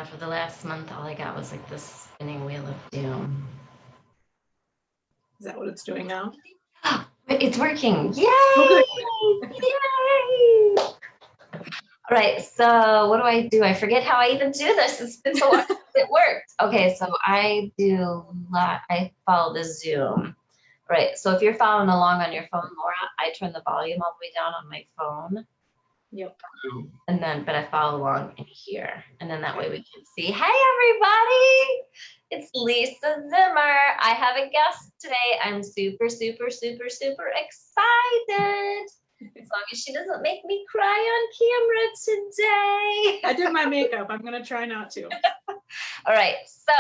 Yeah, for the last month, all I got was like this spinning wheel of doom. Is that what it's doing now? It's working. Yay! Okay. Yay! All right, so what do? I forget how I even do this. It's been so long since it worked. Okay, so I follow the Zoom. Right, so if you're following along on your phone, Laura, I turn the volume all the way down on my phone. Yep. But I follow along in here. And then that way we can see. Hey, everybody. It's Lisa Zimmer. I have a guest today. I'm super, super, super, super excited. As long as she doesn't make me cry on camera today. I did my makeup. I'm going to try not to. All right. So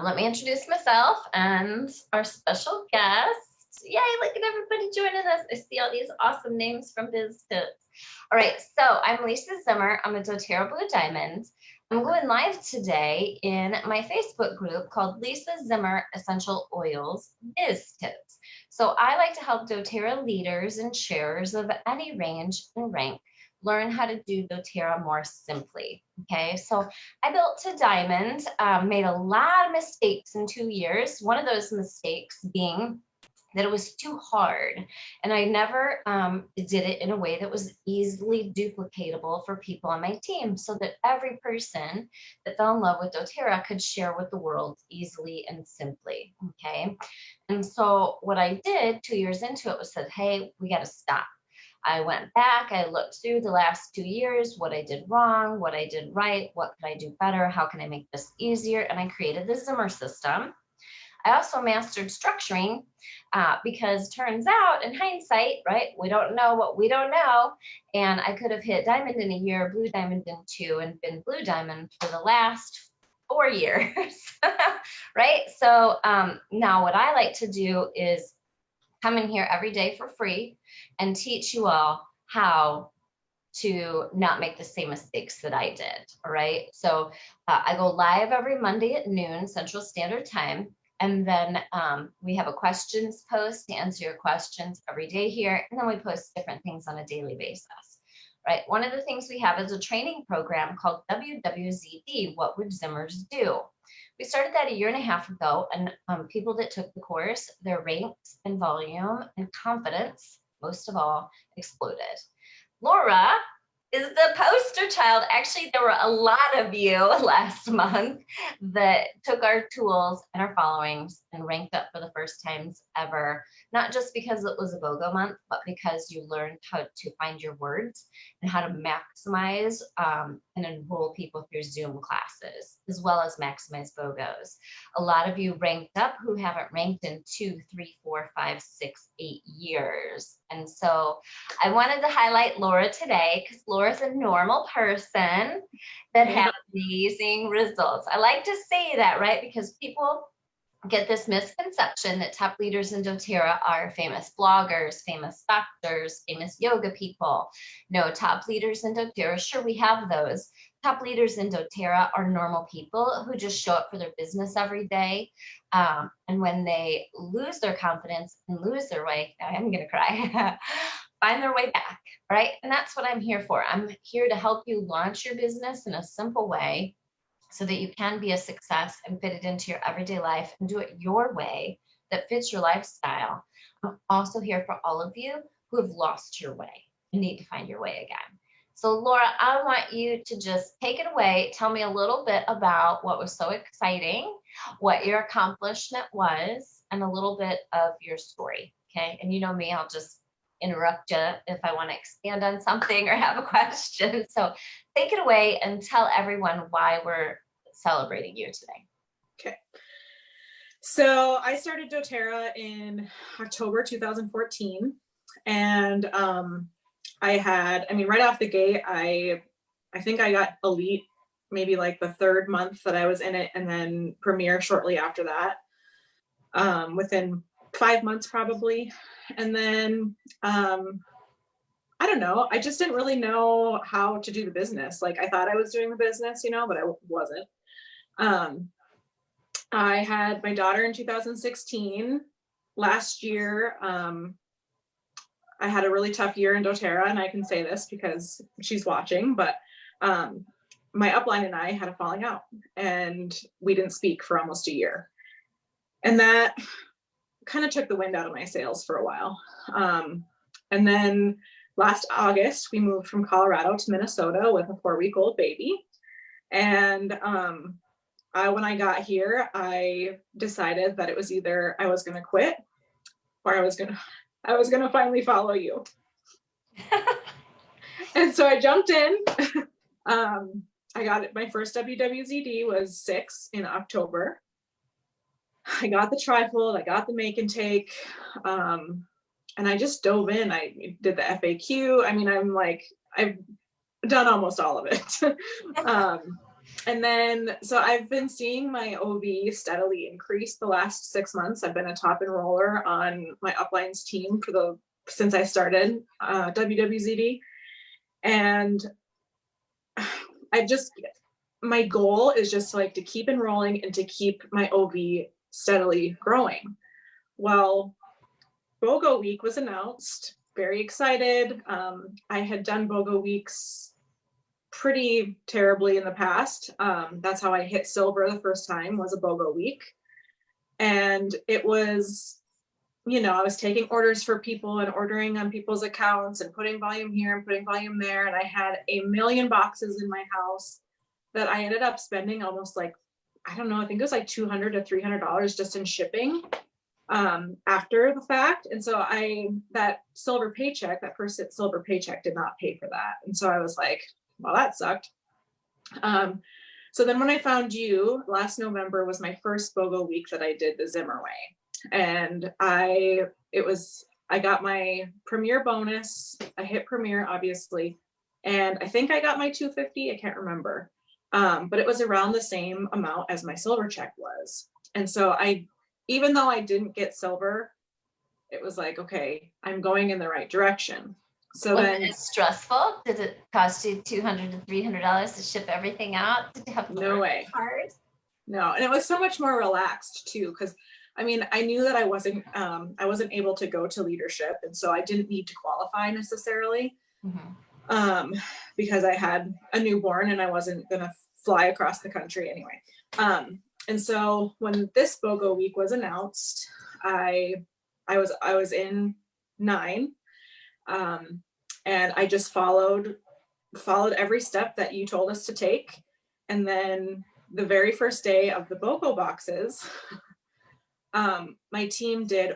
let me introduce myself and our special guest. Yay, look at everybody joining us. I see all these awesome names from Biz Tips. All right, so I'm Lisa Zimmer. I'm a doTERRA Blue Diamond. I'm going live today in my Facebook group called Lisa Zimmer Essential Oils Biz Tips. So I like to help doTERRA leaders and sharers of any range and rank learn how to do doTERRA more simply. Okay, so I built to diamond, made a lot of mistakes in 2 years. One of those mistakes being that it was too hard. And I never did it in a way that was easily duplicatable for people on my team so that every person that fell in love with doTERRA could share with the world easily and simply, okay? And so what I did 2 years into it was said, hey, we got to stop. I went back, I looked through the last 2 years, what I did wrong, what I did right, what could I do better, how can I make this easier? And I created the Zimmer system. I also mastered structuring because turns out in hindsight, right, we don't know what we don't know. And I could have hit diamond in a year, blue diamond in 2, and been blue diamond for the last 4 years, right? So now what I like to do is come in here every day for free and teach you all how to not make the same mistakes that I did, all right? So I go live every Monday at noon Central Standard Time. And then we have a questions post to answer your questions every day here. And then we post different things on a daily basis, right? One of the things we have is a training program called WWZD, What Would Zimmers Do? We started that a year and a half ago, and people that took the course, their ranks and volume and confidence, most of all, exploded. Laura is the poster child. Actually, there were a lot of you last month that took our tools and our followings and ranked up for the first times ever, not just because it was a BOGO month, but because you learned how to find your words and how to maximize and enroll people through Zoom classes, as well as maximize BOGOs. A lot of you ranked up who haven't ranked in 2, 3, 4, 5, 6, 8 years. And so I wanted to highlight Laura today because Laura's a normal person that had amazing results. I like to say that, right? Because people get this misconception that top leaders in doTERRA are famous bloggers, famous doctors, famous yoga people. No, top leaders in doTERRA, sure, we have those. Top leaders in doTERRA are normal people who just show up for their business every day. And when they lose their confidence and lose their way, I'm going to cry, find their way back, right? And that's what I'm here for. I'm here to help you launch your business in a simple way so that you can be a success and fit it into your everyday life and do it your way that fits your lifestyle. I'm also here for all of you who have lost your way and need to find your way again. So Laura, I want you to just take it away. Tell me a little bit about what was so exciting, what your accomplishment was, and a little bit of your story, okay? And you know me, I'll just interrupt you if I want to expand on something or have a question. So take it away and tell everyone why we're celebrating you today. Okay. So I started doTERRA in October 2014. And right off the gate, I think I got elite maybe like the 3rd month that I was in it, and then premier shortly after that, within 5 months probably. And then I don't know, I just didn't really know how to do the business. Like I thought I was doing the business, but I wasn't. I had my daughter in 2016. Last year, I had a really tough year in doTERRA, and I can say this because she's watching, but my upline and I had a falling out, and we didn't speak for almost a year. And that kind of took the wind out of my sails for a while. And then last August, we moved from Colorado to Minnesota with a 4-week-old baby. And when I got here, I decided that it was either I was going to quit or I was going to finally follow you. And so I jumped in. I got it. My first WWZD was 6 in October. I got the trifold, I got the make and take, and I just dove in. I did the FAQ. I mean, I've done almost all of it. And then, so I've been seeing my OV steadily increase the last 6 months. I've been a top enroller on my uplines team since I started WWZD. And my goal is just like to keep enrolling and to keep my OV steadily growing. Well, BOGO week was announced, very excited. I had done BOGO weeks pretty terribly in the past. That's how I hit silver the first time, was a BOGO week. And it was, I was taking orders for people and ordering on people's accounts and putting volume here and putting volume there. And I had a million boxes in my house that I ended up spending almost like, I don't know, I think it was like $200 to $300 just in shipping after the fact. And so that first silver paycheck did not pay for that. And so I was like, well, that sucked. So then when I found you, last November was my first BOGO week that I did the Zimmer way. And I got my Premier bonus. I hit Premier, obviously. And I think I got my 250. I can't remember. But it was around the same amount as my silver check was. And so even though I didn't get silver, it was like, okay, I'm going in the right direction. So was then it stressful? Did it cost you $200 to $300 to ship everything out? Did you have no way. Hard? No, and it was so much more relaxed too, because I mean, I knew that I wasn't able to go to leadership, and so I didn't need to qualify necessarily. Mm-hmm. Because I had a newborn and I wasn't gonna fly across the country anyway. And so when this BOGO week was announced, I was in 9, and I just followed every step that you told us to take. And then the very first day of the BOGO boxes, my team did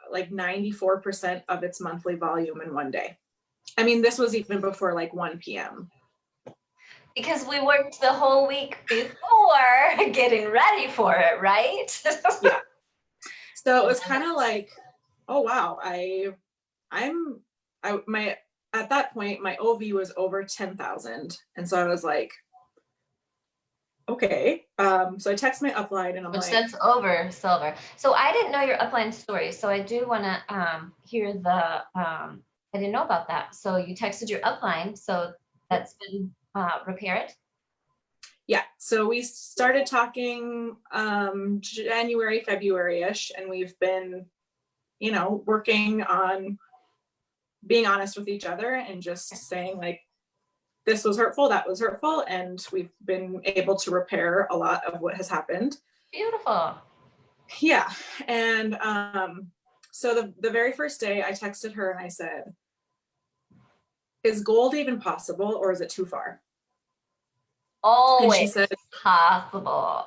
like 94% of its monthly volume in one day. I mean, this was even before like 1 p.m. Because we worked the whole week before getting ready for it, right? Yeah. So it was kind of like, oh wow, at that point my OV was over 10,000, and so I was like, okay. So I text my upline and I'm Which like, that's over silver. So I didn't know your upline story, so I do want to hear the. I didn't know about that. So you texted your upline, so that's been repaired. Yeah, so we started talking January, February-ish, and we've been, working on being honest with each other and just saying like, this was hurtful, that was hurtful, and we've been able to repair a lot of what has happened. Beautiful. Yeah, and so the very first day I texted her and I said, is gold even possible, or is it too far? Always and she said, possible.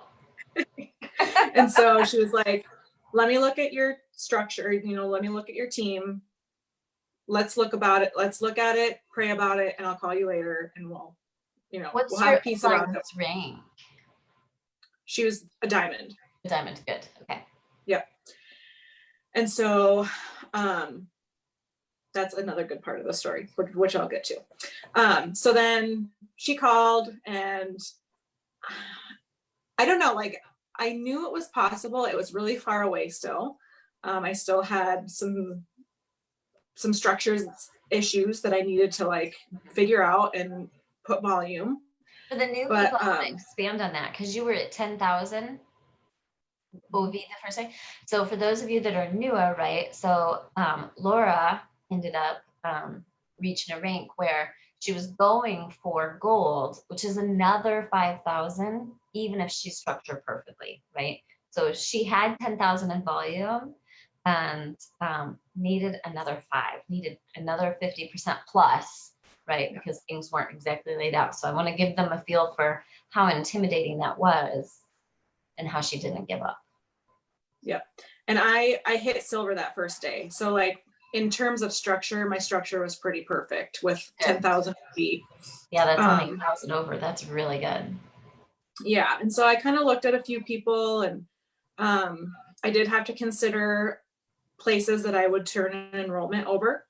And so she was like, let me look at your structure, let me look at your team. Let's look at it, pray about it, and I'll call you later and we'll have peace about it. Rank? She was a diamond. A diamond, good. Okay. Yep. And so that's another good part of the story, which I'll get to. So then she called, and I don't know, like I knew it was possible. It was really far away still. I still had some structures issues that I needed to like figure out and put volume. For the new people, I want to expand on that, because you were at 10,000 OV the first day. So for those of you that are newer, right? So Laura ended up reaching a rank where she was going for gold, which is another 5,000, even if she's structured perfectly, right? So she had 10,000 in volume and needed another 5, needed another 50% plus, right? Because things weren't exactly laid out. So I want to give them a feel for how intimidating that was and how she didn't give up. Yeah. And I hit silver that first day. So like in terms of structure, my structure was pretty perfect with 10,000 feet. Yeah, that's only 1,000 over. That's really good. Yeah. And so I kind of looked at a few people, and I did have to consider places that I would turn an enrollment over.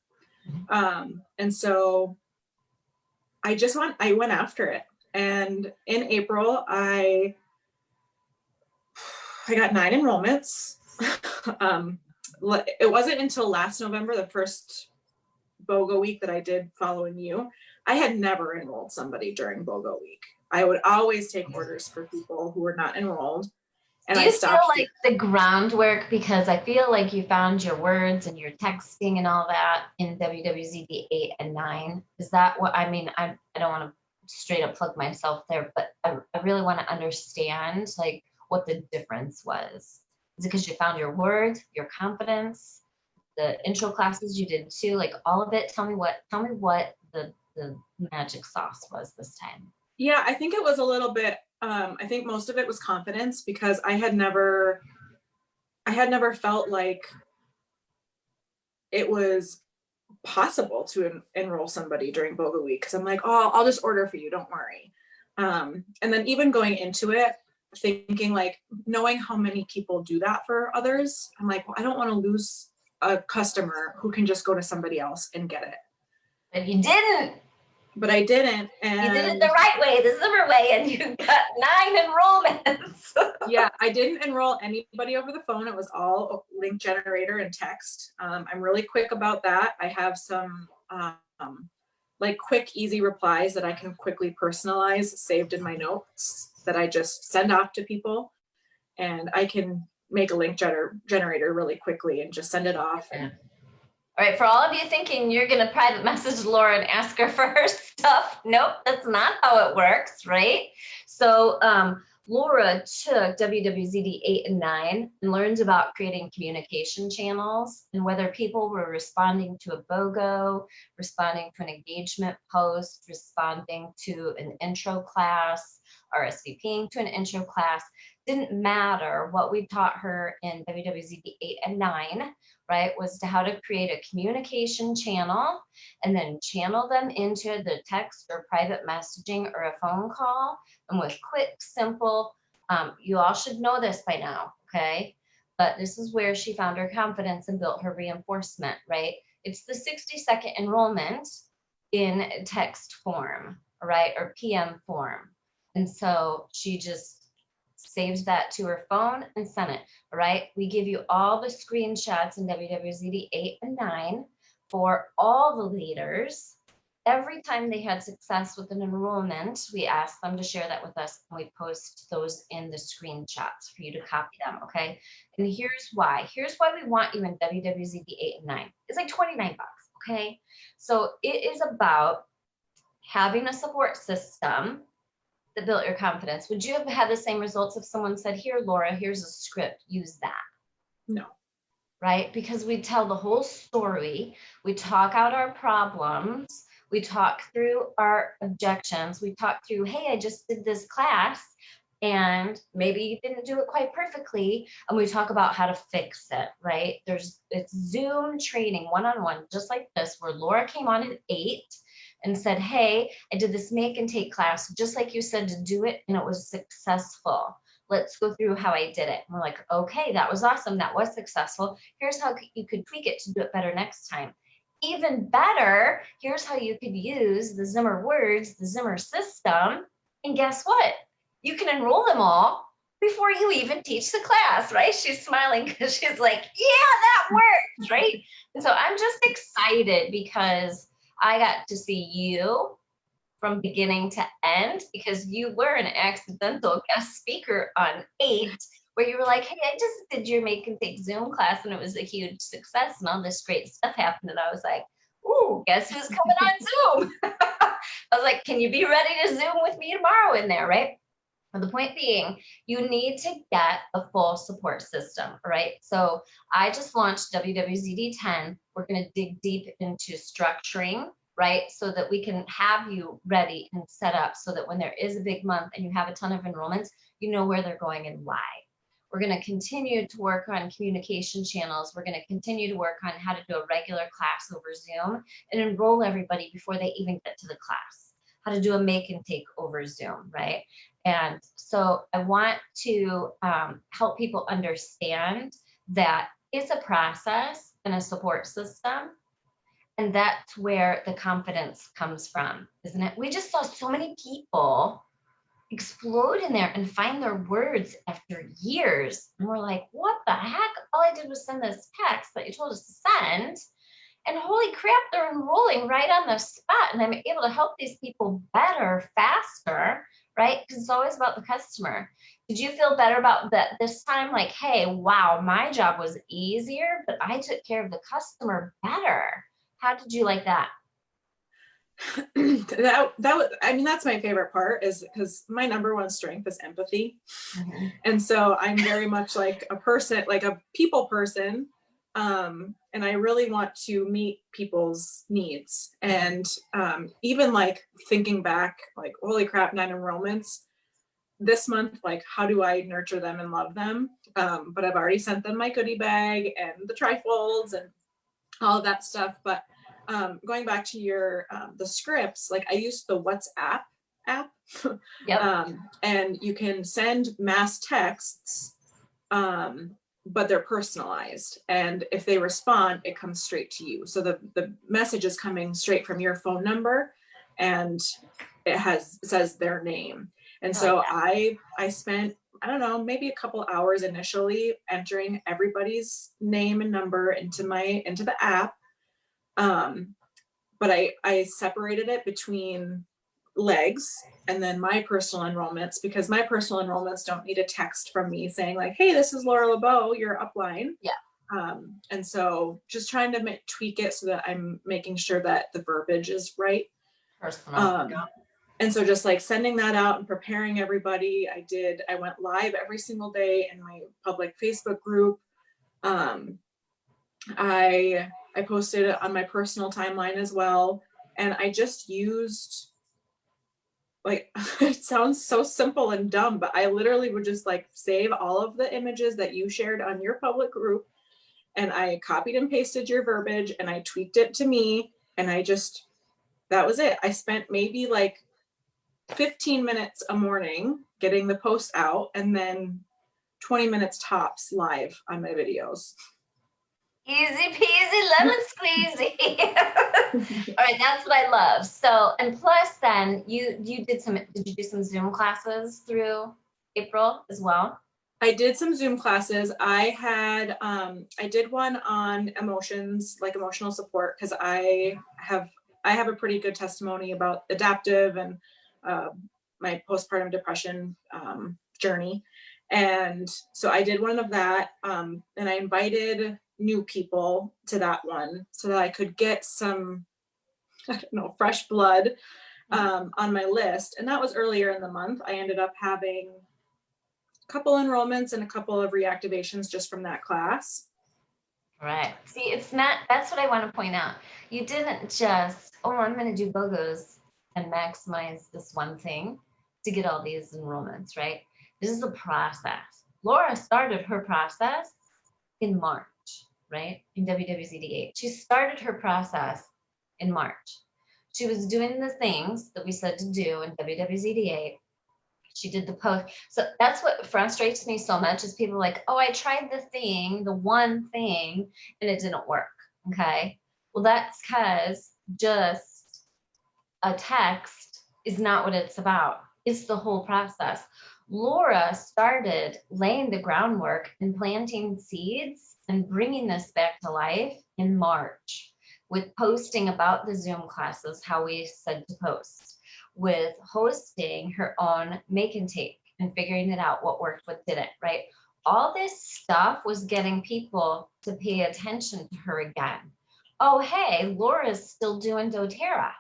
And so I went after it. And in April, I got 9 enrollments. It wasn't until last November, the first BOGO week that I did following you. I had never enrolled somebody during BOGO week. I would always take orders for people who were not enrolled. And do you feel like the groundwork, because I feel like you found your words and your texting and all that in WWZD 8 and 9? Is that what, I mean, I don't want to straight up plug myself there, but I really want to understand like what the difference was. Is it because you found your words, your confidence, the intro classes you did too, like all of it? Tell me what the magic sauce was this time. Yeah, I think it was a little bit, I think most of it was confidence, because I had never felt like it was possible to enroll somebody during BOGO week. Cause I'm like, oh, I'll just order for you, don't worry. And then even going into it, thinking like, knowing how many people do that for others, I'm like, well, I don't want to lose a customer who can just go to somebody else and get it. But you didn't. But I didn't. And you did it the right way, the Zimmer way, and you got 9 enrollments. Yeah, I didn't enroll anybody over the phone. It was all link generator and text. I'm really quick about that. I have some like quick, easy replies that I can quickly personalize saved in my notes that I just send off to people. And I can make a link generator really quickly and just send it off. Yeah. All right, for all of you thinking you're going to private message Laura and ask her for her stuff, nope, that's not how it works, right? So Laura took WWZD 8 and 9 and learned about creating communication channels and whether people were responding to a BOGO, responding to an engagement post, responding to an intro class, RSVPing to an intro class. Didn't matter. What we taught her in WWZD 8 and 9, right, was to how to create a communication channel and then channel them into the text or private messaging or a phone call. And with quick, simple, you all should know this by now, okay? But this is where she found her confidence and built her reinforcement, right? It's the 60-second enrollment in text form, right, or PM form. And so she just saved that to her phone and sent it, all right? We give you all the screenshots in WWZD 8 and 9 for all the leaders. Every time they had success with an enrollment, we ask them to share that with us, and we post those in the screenshots for you to copy them, okay? And here's why. Here's why we want you in WWZD 8 and 9. It's like $29, okay? So it is about having a support system that built your confidence. Would you have had the same results if someone said, here, Laura, here's a script, use that? No. Right? Because we tell the whole story. We talk out our problems. We talk through our objections. We talk through, hey, I just did this class and maybe you didn't do it quite perfectly. And we talk about how to fix it, right? It's Zoom training one-on-one, just like this, where Laura came on at 8 and said, hey, I did this make and take class, just like you said to do it, and it was successful. Let's go through how I did it. And we're like, okay, that was awesome. That was successful. Here's how you could tweak it to do it better next time. Even better, here's how you could use the Zimmer words, the Zimmer system. And guess what? You can enroll them all before you even teach the class, right? She's smiling because she's like, yeah, that works, right? And so I'm just excited because I got to see you from beginning to end, because you were an accidental guest speaker on 8, where you were like, hey, I just did your make and take Zoom class and it was a huge success and all this great stuff happened. And I was like, ooh, guess who's coming on Zoom? was like, can you be ready to Zoom with me tomorrow in there, right? But the point being, you need to get a full support system, right? So I just launched WWZD 10. We're going to dig deep into structuring, right? So that we can have you ready and set up so that when there is a big month and you have a ton of enrollments, you know where they're going and why. We're going to continue to work on communication channels. We're going to continue to work on how to do a regular class over Zoom and enroll everybody before they even get to the class. How to do a make and take over Zoom, right? And so I want to help people understand that it's a process and a support system. And that's where the confidence comes from, isn't it? We just saw so many people explode in there and find their words after years. And we're like, what the heck? All I did was send this text that you told us to send. And holy crap, they're enrolling right on the spot. And I'm able to help these people better, faster, right? Because it's always about the customer. Did you feel better about that this time? Like, hey, wow, my job was easier, but I took care of the customer better. How did you like that? that was, I mean, that's my favorite part, is because my number one strength is empathy. Mm-hmm. And so I'm very much like a person, like a people person. And I really want to meet people's needs. And even like thinking back, like, holy crap, 9 enrollments this month, like, how do I nurture them and love them? But I've already sent them my goodie bag and the trifolds and all of that stuff. But going back to your the scripts, like I used the WhatsApp app. Yep. And you can send mass texts, but they're personalized. And if they respond, it comes straight to you. So the message is coming straight from your phone number, and it says their name. And so I spent, I don't know, maybe a couple hours initially entering everybody's name and number into the app. But I separated it between legs and then my personal enrollments, because my personal enrollments don't need a text from me saying like, hey, this is Laura LeBeau, your upline. Yeah. And so just trying to tweak it so that I'm making sure that the verbiage is right. Personal. And so just like sending that out and preparing everybody. I went live every single day in my public Facebook group. I posted it on my personal timeline as well. And I just used, like, it sounds so simple and dumb, but I literally would just like save all of the images that you shared on your public group. And I copied and pasted your verbiage and I tweaked it to me. And that was it. I spent maybe like 15 minutes a morning getting the post out, and then 20 minutes tops live on my videos. Easy peasy, lemon squeezy. All right, that's what I love. So, and plus then did you do some Zoom classes through April as well? I did some Zoom classes. I did one on emotions, like emotional support, because I have a pretty good testimony about adaptive and my postpartum depression journey. And so I did one of that, and I invited new people to that one so that I could get some, I don't know, fresh blood on my list. And that was earlier in the month. I ended up having a couple enrollments and a couple of reactivations just from that class. Right. See, that's what I want to point out. You didn't just, I'm going to do BOGOs and maximize this one thing to get all these enrollments, right? This is a process. Laura started her process in March, right? In WWZD 8. She started her process in March. She was doing the things that we said to do in WWZD 8. She did the post. So that's what frustrates me so much, is people like, oh, I tried the one thing, and it didn't work. Okay. Well, that's because just a text is not what it's about. It's the whole process. Laura started laying the groundwork and planting seeds and bringing this back to life in March with posting about the Zoom classes, how we said to post, with hosting her own make and take and figuring it out, what worked, what didn't, right? All this stuff was getting people to pay attention to her again. Oh, hey, Laura's still doing doTERRA,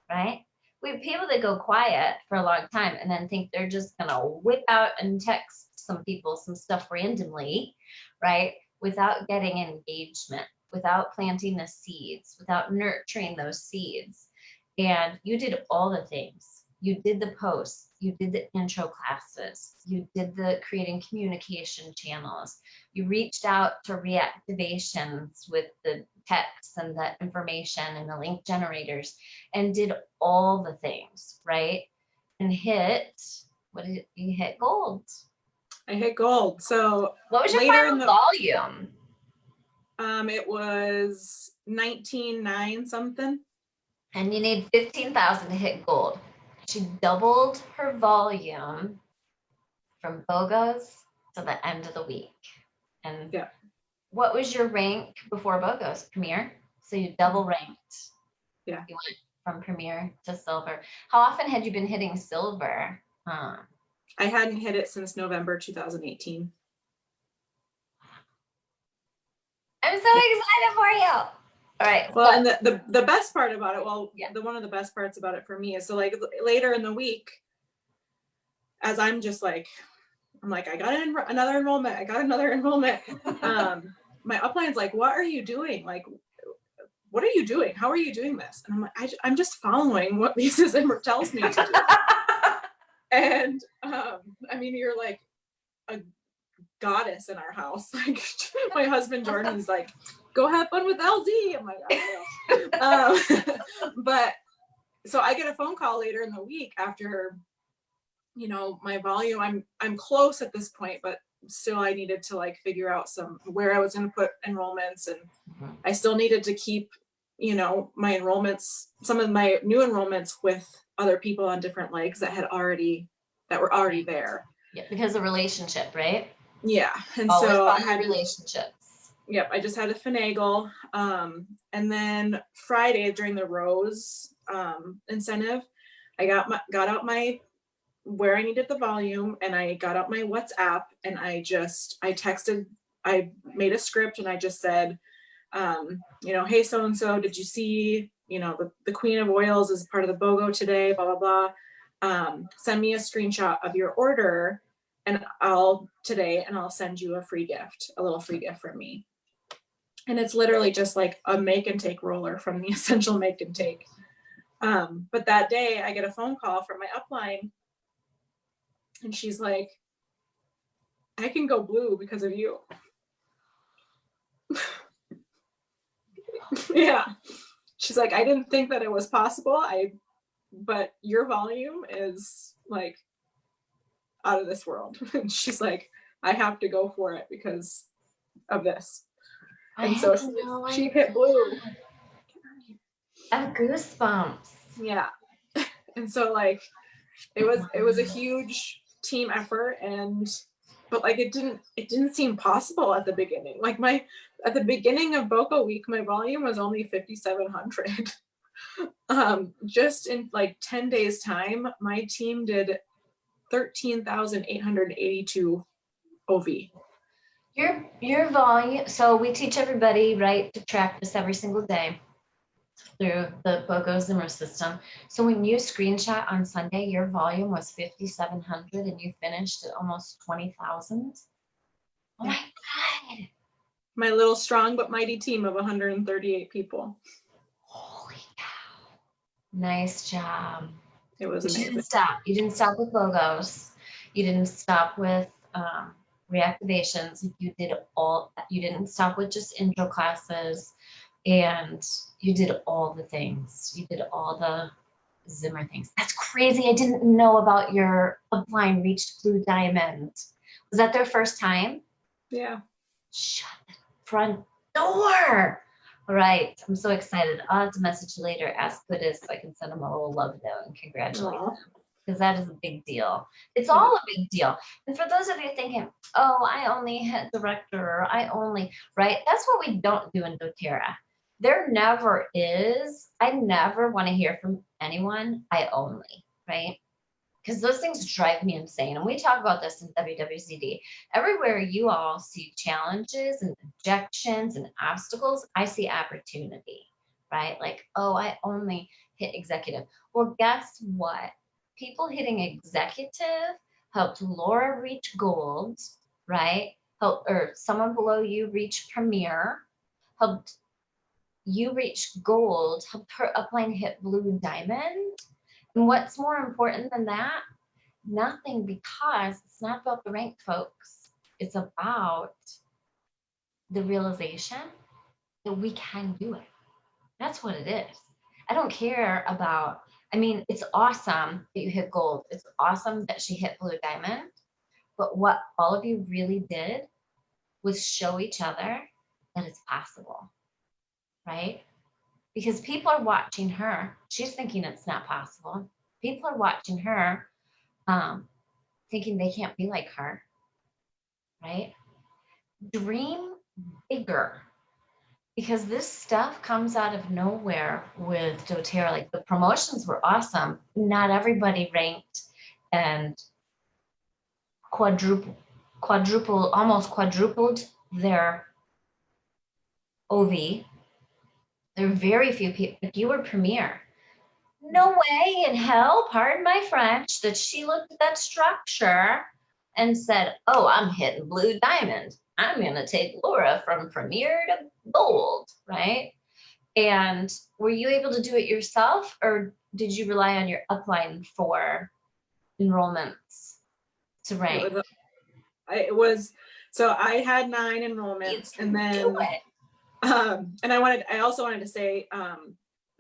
right? We have people that go quiet for a long time and then think they're just going to whip out and text some people some stuff randomly, right? Without getting engagement, without planting the seeds, without nurturing those seeds. And you did all the things. You did the posts, you did the intro classes, you did the creating communication channels, you reached out to reactivations with the text and the information and the link generators, and did all the things, right? And what did you hit? Gold. I hit gold. So what was your final volume? It was 19.9 something. And you need 15,000 to hit gold. She doubled her volume from BOGOs to the end of the week. And yeah. What was your rank before BOGOs? Premier? So you double ranked. Yeah. You went from Premier to Silver. How often had you been hitting Silver? I hadn't hit it since November 2018. I'm so excited for you. All right. Well, and the best part about it, one of the best parts about it for me is, so like later in the week, as I'm just like, I'm like, I got another enrollment. My upline's like, what are you doing? Like, what are you doing? How are you doing this? And I'm like, I'm just following what Lisa Zimmer tells me to do. And I mean, you're like a goddess in our house. Like, my husband Jordan's like, go have fun with LZ. I'm like, I know. But so I get a phone call later in the week after, you know, my volume. I'm close at this point, but still I needed to like figure out where I was going to put enrollments, and I still needed to keep, you know, my enrollments, some of my new enrollments with other people on different legs that were already there. Yeah, because of relationship, right? Yeah. And always so I had relationships. Yep. I just had to finagle. And then Friday during the Rose incentive, I got out my where I needed the volume, and I got out my WhatsApp, and I made a script, and I just said, you know, hey, so-and-so, did you see, you know, the Queen of Oils is part of the BOGO today, blah, blah, blah. Send me a screenshot of your order, and I'll send you a little free gift from me. And it's literally just like a make and take roller from the Essential Make and Take. But that day I get a phone call from my upline, and she's like, I can go blue because of you. Yeah. She's like, I didn't think that it was possible. But your volume is like out of this world. And she's like, I have to go for it because of this. And so she hit blue. I have goosebumps. Yeah. And so like it was a huge team effort, but like it didn't seem possible at the beginning. Like at the beginning of BOGO week, my volume was only 5,700. Just in like 10 days time, my team did 13,882 OV. Your volume. So we teach everybody, right, to track this every single day through the BOGO Zimmer system. So when you screenshot on Sunday, your volume was 5,700 and you finished at almost 20,000. Oh my God. My little strong but mighty team of 138 people. Holy cow. Nice job. It was amazing. You didn't stop with logos. You didn't stop with reactivations. You didn't stop with just intro classes, and you did all the things. You did all the Zimmer things. That's crazy. I didn't know about your upline reached Blue Diamond. Was that their first time? Yeah. Shut the front door. All right. I'm so excited. I'll have to message you later, ask who it is, so I can send them a little love note and congratulate them. Because that is a big deal. It's all a big deal. And for those of you thinking, oh, I only hit director, or right? That's what we don't do in doTERRA. There never is. I never want to hear from anyone, I only, right? Because those things drive me insane. And we talk about this in WWZD. Everywhere you all see challenges and objections and obstacles, I see opportunity, right? Like, oh, I only, hit executive. Well, guess what? People hitting executive helped Laura reach gold, right? Or someone below you reach premier, helped you reach gold, helped her upline hit blue diamond. And what's more important than that? Nothing, because it's not about the rank, folks. It's about the realization that we can do it. That's what it is. I don't care about, I mean, it's awesome that you hit gold. It's awesome that she hit blue diamond. But what all of you really did was show each other that it's possible, right? Because people are watching her. She's thinking it's not possible. People are watching her, thinking they can't be like her, right? Dream bigger, because this stuff comes out of nowhere with doTERRA. Like, the promotions were awesome. Not everybody ranked and almost quadrupled their OV. There are very few people. If you were premier, no way in hell, pardon my French, that she looked at that structure and said, oh, I'm hitting blue diamond. I'm going to take Laura from premier to gold, right? And were you able to do it yourself, or did you rely on your upline for enrollments to rank? So I had 9 enrollments, and then and I also wanted to say,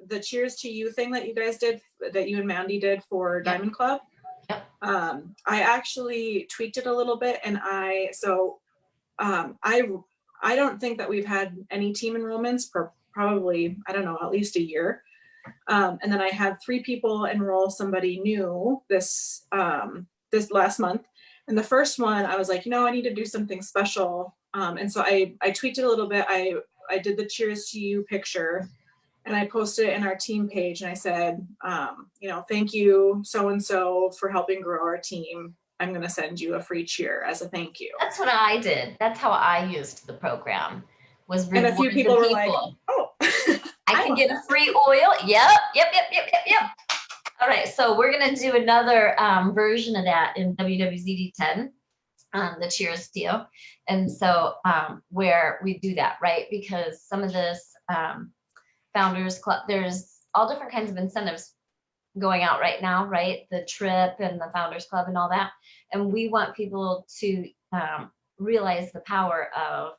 the Cheers to You thing that you guys did, that you and Mandy did for Diamond Club. Yep. I actually tweaked it a little bit, and I don't think that we've had any team enrollments for probably, I don't know, at least a year. And then I had 3 people enroll somebody new this last month. And the first one, I was like, I need to do something special. And so I tweaked it a little bit. I did the Cheers to You picture, and I posted it in our team page, and I said, thank you so-and-so for helping grow our team. I'm going to send you a free cheer as a thank you. That's what I did. That's how I used the program. And a few people were like, oh, I can get a free oil. Yep. All right, so we're going to do another version of that in WWZD 10, the Cheers to You. And so where we do that, right? Because some of this Founders Club, there's all different kinds of incentives going out right now, right? The trip and the Founders Club and all that. And we want people to realize the power of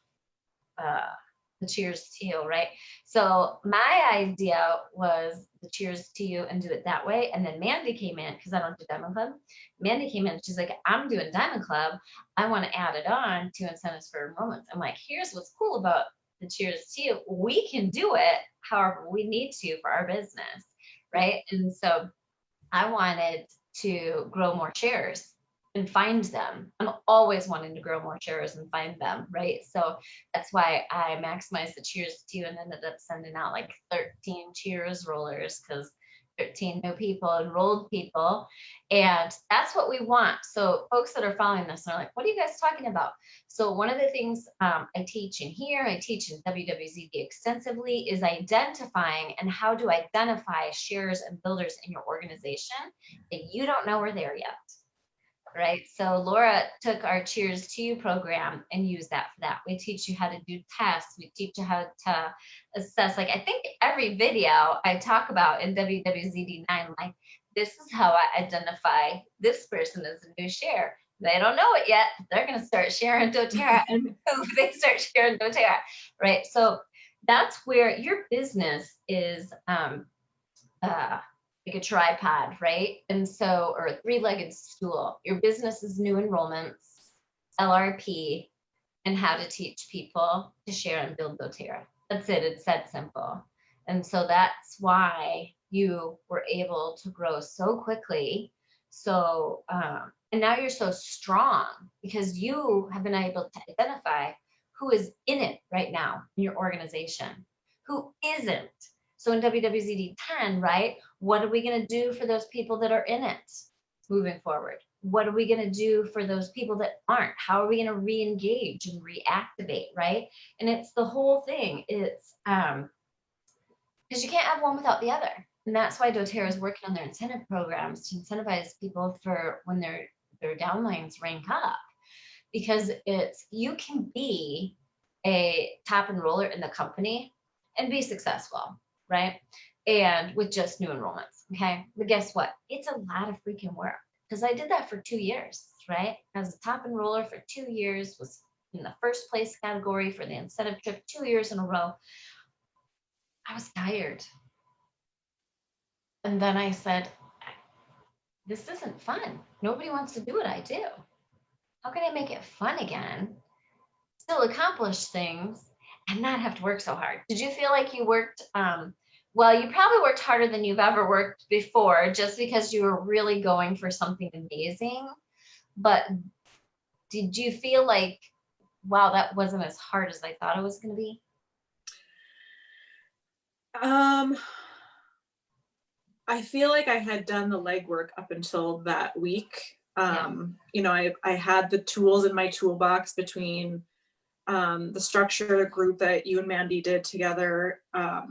the Cheers to You, right? So my idea was the Cheers to You and do it that way. And then Mandy came in, because I don't do Diamond Club. Mandy came in, she's like, I'm doing Diamond Club. I want to add it on to incentives for enrollments. I'm like, here's what's cool about the Cheers to You. We can do it however we need to for our business, right? And so I wanted to grow more shares and find them. I'm always wanting to grow more shares and find them, right? So that's why I maximized the Cheers to You and ended up sending out like 13 Cheers rollers, because 13 new people, enrolled people. And that's what we want. So folks that are following this are like, what are you guys talking about? So one of the things I teach in here, I teach in WWZD extensively, is identifying and how to identify shares and builders in your organization that you don't know are there yet. Right. So Laura took our Cheers to You program and used that for that. We teach you how to do tests. We teach you how to assess. Like, I think every video I talk about in WWZD 9, like, this is how I identify this person as a new share. They don't know it yet. They're going to start sharing doTERRA, and they start sharing doTERRA. Right. So that's where your business is like a tripod, right? And so, or a 3-legged stool. Your business is new enrollments, LRP, and how to teach people to share and build doTERRA. That's it. It's that simple. And so that's why you were able to grow so quickly. So, and now you're so strong because you have been able to identify who is in it right now in your organization, who isn't. So in WWZD 10, right, what are we going to do for those people that are in it moving forward? What are we going to do for those people that aren't? How are we going to re-engage and reactivate, right? And it's the whole thing. It's because you can't have one without the other. And that's why doTERRA is working on their incentive programs to incentivize people for when their downlines rank up, because you can be a top enroller in the company and be successful, right? And with just new enrollments, okay? But guess what? It's a lot of freaking work, because I did that for 2 years, right? I was a top enroller for 2 years, was in the first place category for the incentive trip 2 years in a row. I was tired. And then I said, this isn't fun. Nobody wants to do what I do. How can I make it fun again, still accomplish things, and not have to work so hard? Did you feel like you worked, well, you probably worked harder than you've ever worked before, just because you were really going for something amazing. But did you feel like, wow, that wasn't as hard as I thought it was going to be? I feel like I had done the legwork up until that week. You know, I had the tools in my toolbox between the structure group that you and Mandy did together. I've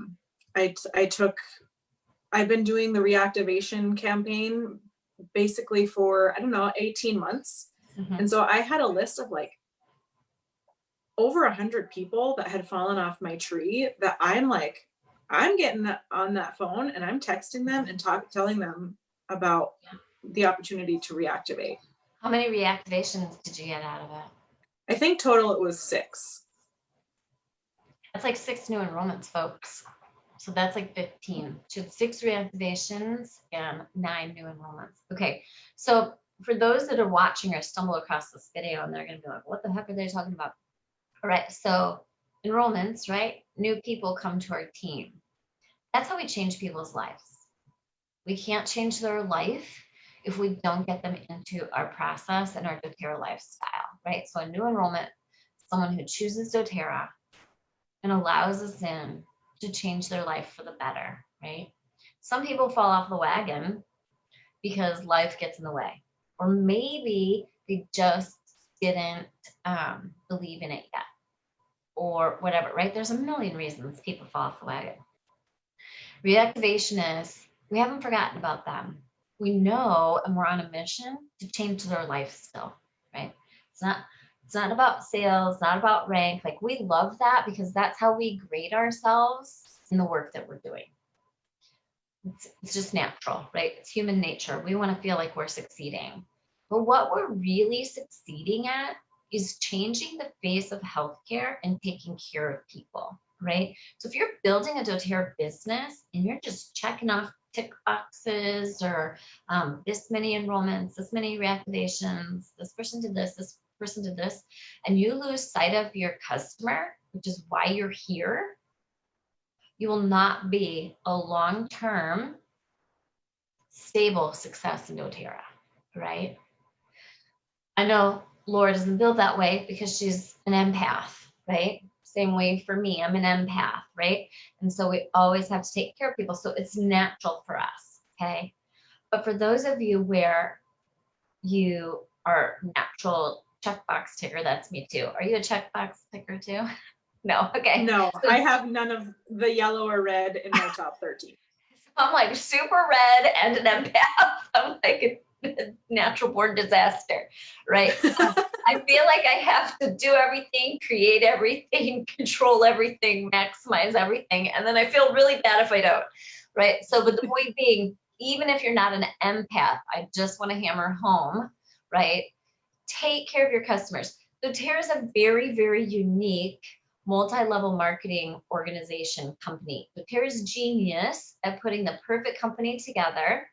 been doing the reactivation campaign basically for, I don't know, 18 months. Mm-hmm. And so I had a list of like over 100 people that had fallen off my tree that I'm getting on that phone and I'm texting them and telling them about the opportunity to reactivate. How many reactivations did you get out of it? I think total it was 6. That's like 6 new enrollments, folks. So that's like 15. So 6 reactivations and 9 new enrollments. Okay, so for those that are watching or stumble across this video and they're going to be like, what the heck are they talking about? All right, so enrollments, right? New people come to our team. That's how we change people's lives. We can't change their life if we don't get them into our process and our doTERRA lifestyle, right? So a new enrollment, someone who chooses doTERRA and allows us in to change their life for the better, right? Some people fall off the wagon because life gets in the way, or maybe they just didn't believe in it yet, or whatever, right? There's a million reasons people fall off the wagon. Reactivation is, we haven't forgotten about them. We know, and we're on a mission to change their life still, right? It's not about sales, not about rank. Like, we love that because that's how we grade ourselves in the work that we're doing. It's just natural, right? It's human nature. We want to feel like we're succeeding. But what we're really succeeding at is changing the face of healthcare and taking care of people, right? So if you're building a doTERRA business and you're just checking off tick boxes or this many enrollments, this many reactivations, this person did this person did this, and you lose sight of your customer, which is why you're here, you will not be a long-term stable success in doTERRA, right? I know Laura doesn't build that way because she's an empath, right? Same way for me, I'm an empath, right? And so we always have to take care of people. So it's natural for us, okay? But for those of you where you are natural checkbox ticker, that's me too. Are you a checkbox ticker too? No, okay. No, I have none of the yellow or red in my top 13. I'm like super red and an empath. I'm like a natural born disaster, right? So I feel like I have to do everything, create everything, control everything, maximize everything. And then I feel really bad if I don't, right? So, but the point being, even if you're not an empath, I just want to hammer home, right? Take care of your customers. doTERRA is a very, very unique multi-level marketing organization company. doTERRA is genius at putting the perfect company together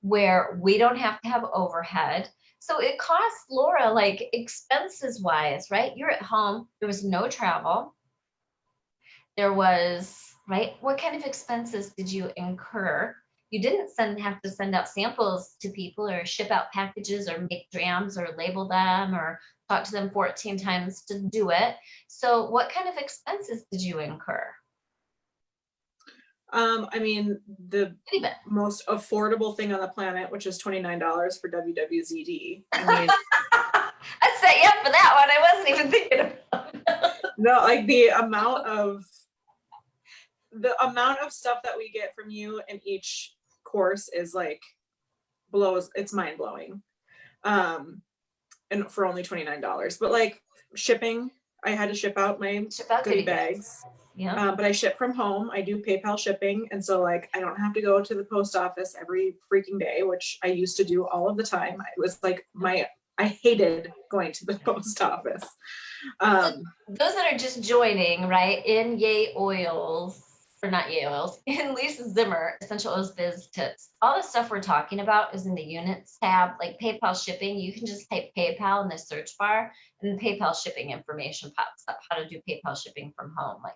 where we don't have to have overhead. So it costs Laura, like, expenses wise, right? You're at home. There was no travel. There was, right? What kind of expenses did you incur? You didn't have to send out samples to people or ship out packages or make jams or label them or talk to them 14 times to do it. So what kind of expenses did you incur? I mean, the most affordable thing on the planet, which is $29 for WWZD. I mean, I set you up for that one. I wasn't even thinking about it. No, like the amount of the amount of stuff that we get from you in each course is like it's mind blowing. And for only $29, but like shipping, I had to ship out my goodie bags. Yeah. But I ship from home. I do PayPal shipping. And so like, I don't have to go to the post office every freaking day, which I used to do all of the time. It was like I hated going to the post office. Those that are just joining, right, in Yay Oils, or not Yay Oils, in Lisa Zimmer, Essential Oils Biz Tips, all the stuff we're talking about is in the units tab, like PayPal shipping. You can just type PayPal in the search bar and the PayPal shipping information pops up, how to do PayPal shipping from home. Like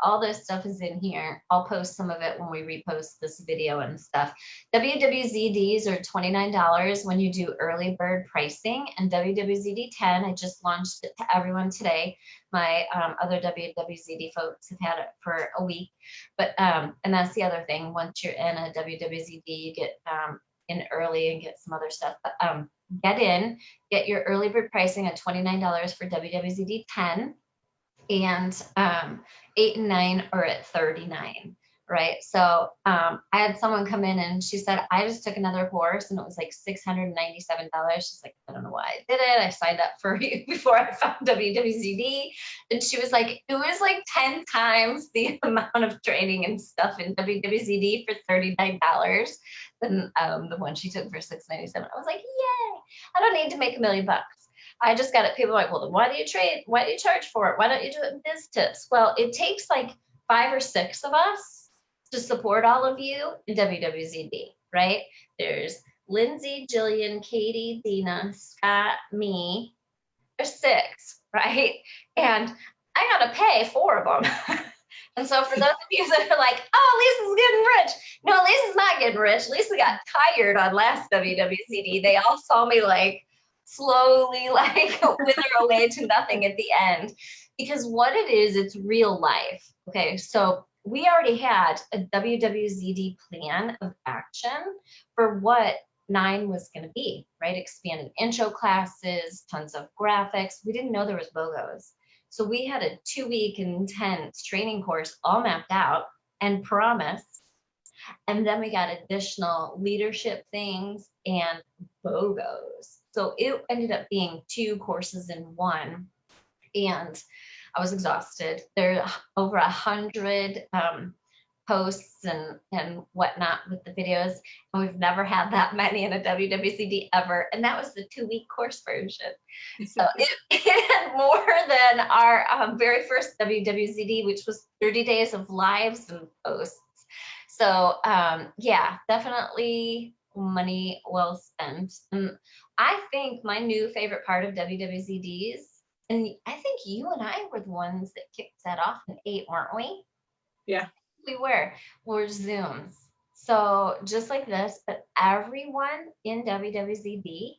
all this stuff is in here. I'll post some of it when we repost this video and stuff. WWZDs are $29 when you do early bird pricing, and WWZD 10, I just launched it to everyone today. My other WWZD folks have had it for a week, but and that's the other thing. Once you're in a WWZD, you get in early and get some other stuff. But get your early bird pricing at $29 for WWZD 10. And 8 and 9 are at $39, right? So I had someone come in and she said, I just took another course and it was like $697. She's like, I don't know why I did it. I signed up for you before I found WWZD. And she was like, it was like 10 times the amount of training and stuff in WWZD for $39 than the one she took for $697. I was like, yay, I don't need to make $1 million. I just got it. People are like, well, then why do you charge for it? Why don't you do it in Biz Tips? Well, it takes like 5 or 6 of us to support all of you in WWZD, right? There's Lindsay, Jillian, Katie, Dina, Scott, me. There's 6, right? And I got to pay 4 of them. And so for those of you that are like, oh, Lisa's getting rich. No, Lisa's not getting rich. Lisa got tired on last WWZD. They all saw me like slowly like wither away to nothing at the end, because what it is, it's real life. Okay, so we already had a WWZD plan of action for what 9 was going to be, right? Expanded intro classes, tons of graphics. We didn't know there was BOGOs. So we had a 2-week intense training course all mapped out and promised. And then we got additional leadership things and BOGOs. So it ended up being 2 courses in one. And I was exhausted. There are over 100 posts and whatnot with the videos. And we've never had that many in a WWZD ever. And that was the 2-week course version. So it had more than our very first WWZD, which was 30 days of lives and posts. So yeah, definitely money well spent. And I think my new favorite part of WWZDs, and I think you and I were the ones that kicked that off in 8, weren't we? Yeah. We were Zooms. So just like this, but everyone in WWZD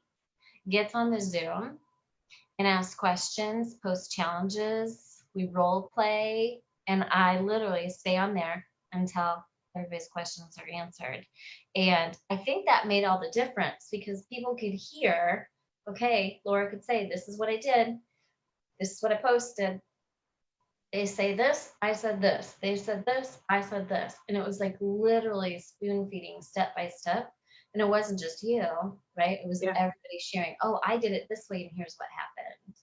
gets on the Zoom and asks questions, post challenges, we role play, and I literally stay on there until everybody's questions are answered. And I think that made all the difference, because people could hear, okay, Laura could say, this is what I did. This is what I posted. They say this, I said this. They said this, I said this. And it was like literally spoon feeding step by step. And it wasn't just you, right? It was everybody sharing, oh, I did it this way and here's what happened.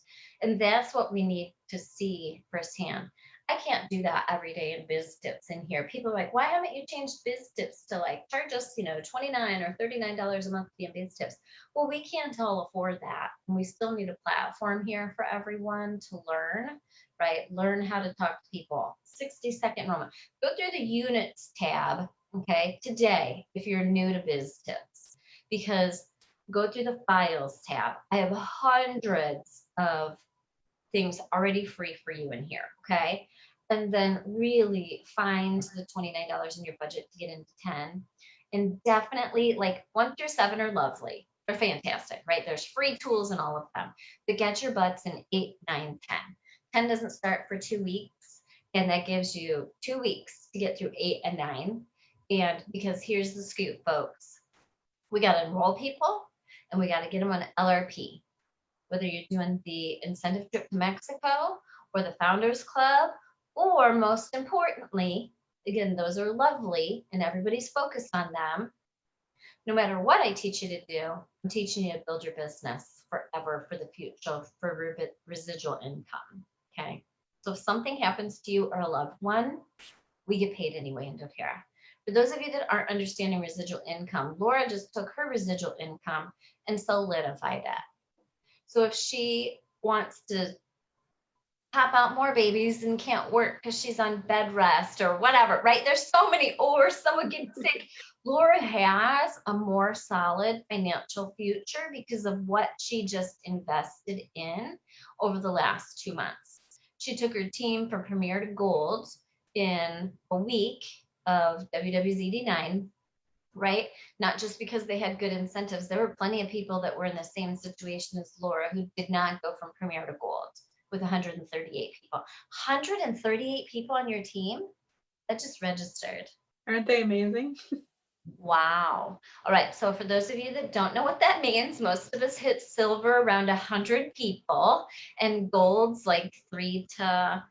And that's what we need to see firsthand. I can't do that every day in Biz Tips in here. People are like, why haven't you changed Biz Tips to like charge us, $29 or $39 a month to be in Biz Tips? Well, we can't all afford that. And we still need a platform here for everyone to learn, right? Learn how to talk to people. 60-second moment. Go through the units tab, okay, today, if you're new to Biz Tips, because go through the files tab. I have hundreds of things already free for you in here, okay? And then really find the $29 in your budget to get into 10. And definitely like 1 through 7 are lovely. They're fantastic, right? There's free tools in all of them. But get your butts in 8, 9, 10. 10 doesn't start for 2 weeks. And that gives you 2 weeks to get through 8 and 9. And because here's the scoop, folks. We got to enroll people and we got to get them on LRP. Whether you're doing the incentive trip to Mexico or the Founders Club, or most importantly, Again, those are lovely and everybody's focused on them. No matter what I teach you to do, I'm teaching you to build your business forever for the future, for residual income. Okay. So if something happens to you or a loved one, we get paid anyway in doTERRA. For those of you that aren't understanding residual income, Laura just took her residual income and solidified it. So if she wants to pop out more babies and can't work because she's on bed rest or whatever, right? There's so many, or someone gets sick. Laura has a more solid financial future because of what she just invested in over the last 2 months. She took her team from Premier to Gold in a week of WWZD 9, right? Not just because they had good incentives. There were plenty of people that were in the same situation as Laura who did not go from Premier to Gold with 138 people. 138 people on your team? That just registered. Aren't they amazing? Wow. All right. So for those of you that don't know what that means, most of us hit silver around 100 people, and gold's like 3 to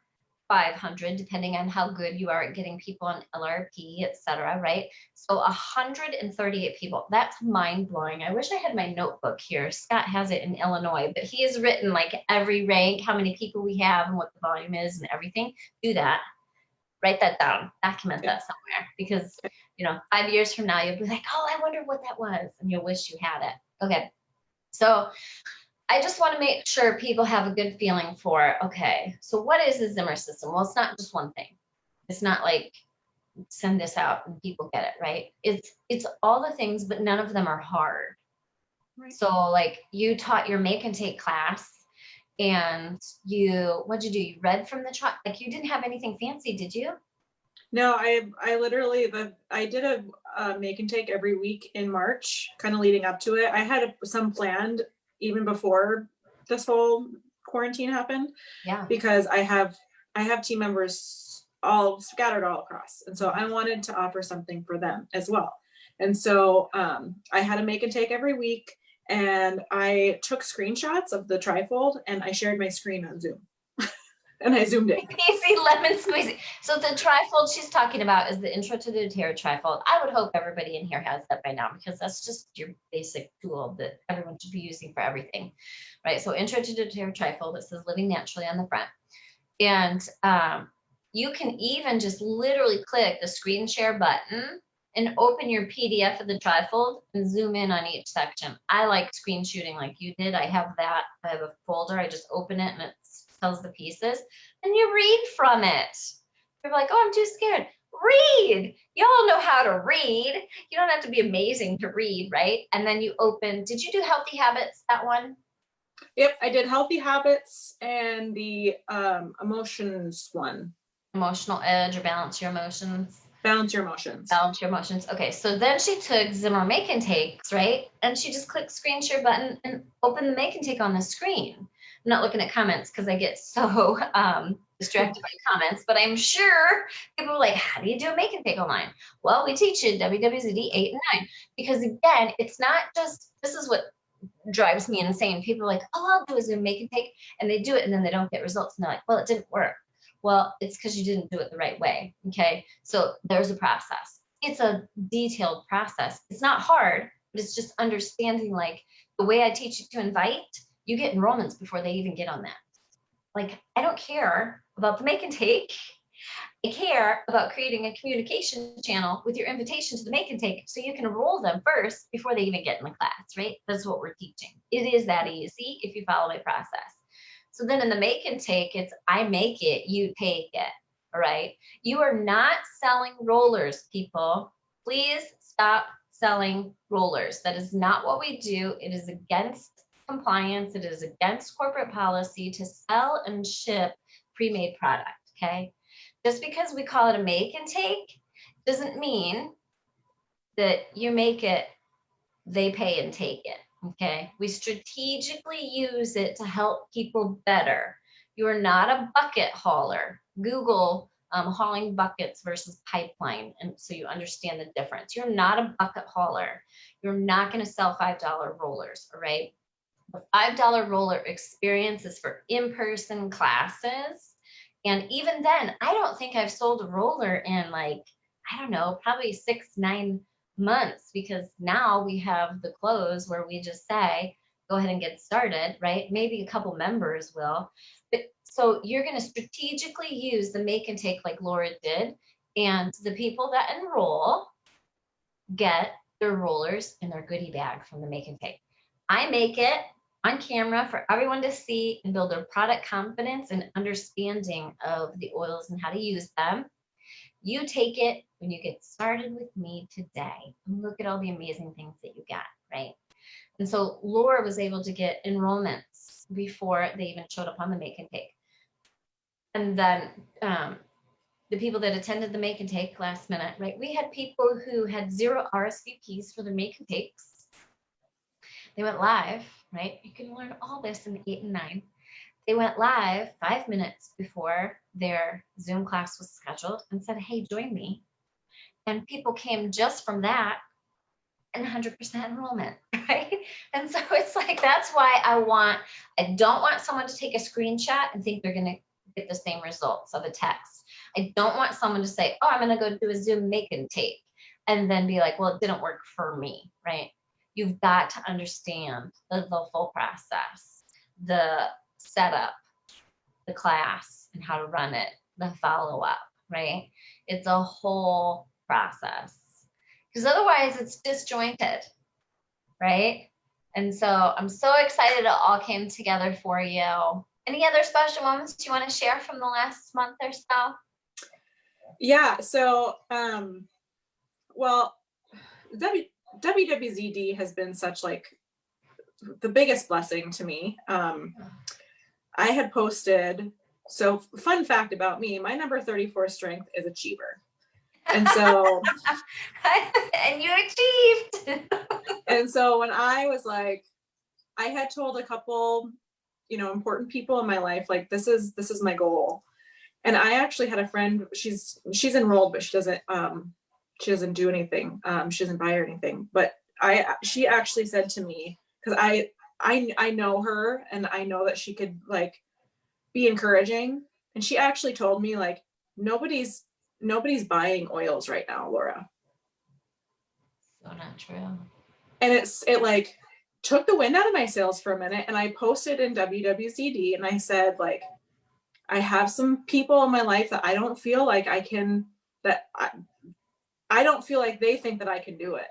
500, depending on how good you are at getting people on LRP, et cetera, right? So 138 people. That's mind blowing. I wish I had my notebook here. Scott has it in Illinois, but he has written like every rank, how many people we have and what the volume is and everything. Do that. Write that down. Document that somewhere, because 5 years from now, you'll be like, oh, I wonder what that was. And you'll wish you had it. Okay. So I just want to make sure people have a good feeling for, okay, so what is the Zimmer system? Well, it's not just one thing. It's not like send this out and people get it, right? It's all the things, but none of them are hard. Right. So like you taught your make and take class, and what'd you do? You read from the chart. Like you didn't have anything fancy, did you? No, I literally, I did a make and take every week in March, kind of leading up to it. I had some planned even before this whole quarantine happened. Yeah. Because I have team members all scattered all across. And so I wanted to offer something for them as well. And so I had a make and take every week, and I took screenshots of the trifold and I shared my screen on Zoom. And I zoomed in. Easy lemon squeezy. So the trifold she's talking about is the Intro to the doTERRA trifold. I would hope everybody in here has that by now, because that's just your basic tool that everyone should be using for everything, right? So Intro to the doTERRA trifold, it says living naturally on the front. And you can even just literally click the screen share button and open your PDF of the trifold and zoom in on each section. I like screen shooting like you did. I have that. I have a folder. I just open it and it tells the pieces, and you read from it. You're like, oh, I'm too scared. Read. Y'all know how to read. You don't have to be amazing to read, right? And then you open. Did you do healthy habits, that one? Yep, I did healthy habits and the emotions one. Emotional edge, or balance your emotions. Balance your emotions. Balance your emotions. Okay, so then she took Zimmer make and takes, right? And she just clicked screen share button and opened the make and take on the screen. I'm not looking at comments because I get so distracted by comments, but I'm sure people are like, how do you do a make and take online? Well, we teach you WWZD 8 and 9, because again, it's not just, this is what drives me insane. People are like, all I'll do is a make and take, and they do it and then they don't get results. And they're like, well, it didn't work. Well, it's because you didn't do it the right way. Okay. So there's a process. It's a detailed process. It's not hard, but it's just understanding, like the way I teach you to invite, you get enrollments before they even get on that. Like, I don't care about the make and take. I care about creating a communication channel with your invitation to the make and take, so you can enroll them first before they even get in the class, right? That's what we're teaching. It is that easy if you follow my process. So then in the make and take, it's I make it, you take it, all right? You are not selling rollers, people. Please stop selling rollers. That is not what we do. It is against compliance. It is against corporate policy to sell and ship pre-made product, okay? Just because we call it a make and take doesn't mean that you make it, they pay and take it, okay? We strategically use it to help people better. You are not a bucket hauler. Google hauling buckets versus pipeline, and so you understand the difference. You're not a bucket hauler. You're not going to sell $5 rollers, all right? The $5 roller experience is for in-person classes And even then, I don't think I've sold a roller in like, I don't know, probably 6-9 months, because now we have the close where we just say, go ahead and get started, right? Maybe a couple members will. But so you're going to strategically use the make and take like Laura did. And the people that enroll get their rollers in their goodie bag from the make and take. I make it on camera for everyone to see and build their product confidence and understanding of the oils and how to use them. You take it when you get started with me today and look at all the amazing things that you got, right? And so Laura was able to get enrollments before they even showed up on the make and take. And then the people that attended the make and take last minute, right? We had people who had 0 RSVPs for the make and takes. They went live, right? You can learn all this in 8 and 9. They went live 5 minutes before their Zoom class was scheduled and said, hey, join me. And people came just from that and 100% enrollment, right? And so it's like, that's why I don't want someone to take a screenshot and think they're going to get the same results of a text. I don't want someone to say, oh, I'm going to go do a Zoom make and take, and then be like, well, it didn't work for me, right? You've got to understand the full process, the setup, the class, and how to run it, the follow-up, right? It's a whole process, because otherwise it's disjointed, right? And so I'm so excited it all came together for you. Any other special moments you want to share from the last month or so? Yeah, so, well, WWZD has been such like the biggest blessing to me. I had posted, so fun fact about me, my number 34 strength is achiever. And so, and you achieved. and so when I was like, I had told a couple, important people in my life, like, this is my goal. And I actually had a friend, she's enrolled, but she doesn't do anything. She doesn't buy or anything, but she actually said to me, because I know her and I know that she could like be encouraging. And she actually told me, like, nobody's buying oils right now, Laura. So not true. And it like took the wind out of my sails for a minute. And I posted in WWZD and I said, like, I have some people in my life that I don't feel like I don't feel like they think that I can do it.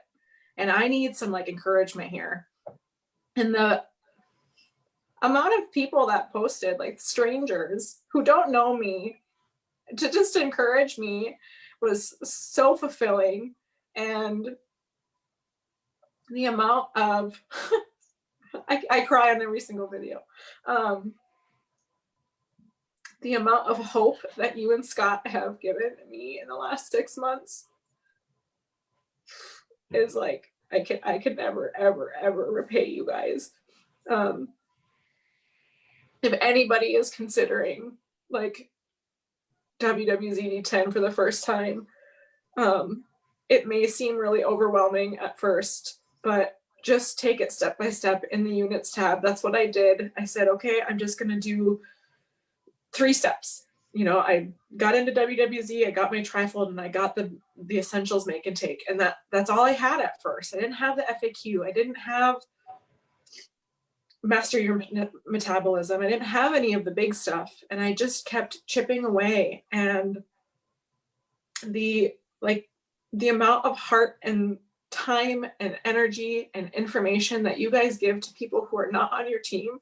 And I need some like encouragement here. And the amount of people that posted, like strangers who don't know me, to just encourage me was so fulfilling. And the amount of, I cry on every single video. The amount of hope that you and Scott have given me in the last 6 months is like, I could never, ever, ever repay you guys. If anybody is considering like WWZD 10 for the first time, it may seem really overwhelming at first, but just take it step by step in the units tab. That's what I did. I said, okay, I'm just going to do 3 steps. I got into WWZ, I got my trifold, and I got the essentials make and take. And that's all I had at first. I didn't have the FAQ. I didn't have master your metabolism. I didn't have any of the big stuff. And I just kept chipping away. And the amount of heart and time and energy and information that you guys give to people who are not on your team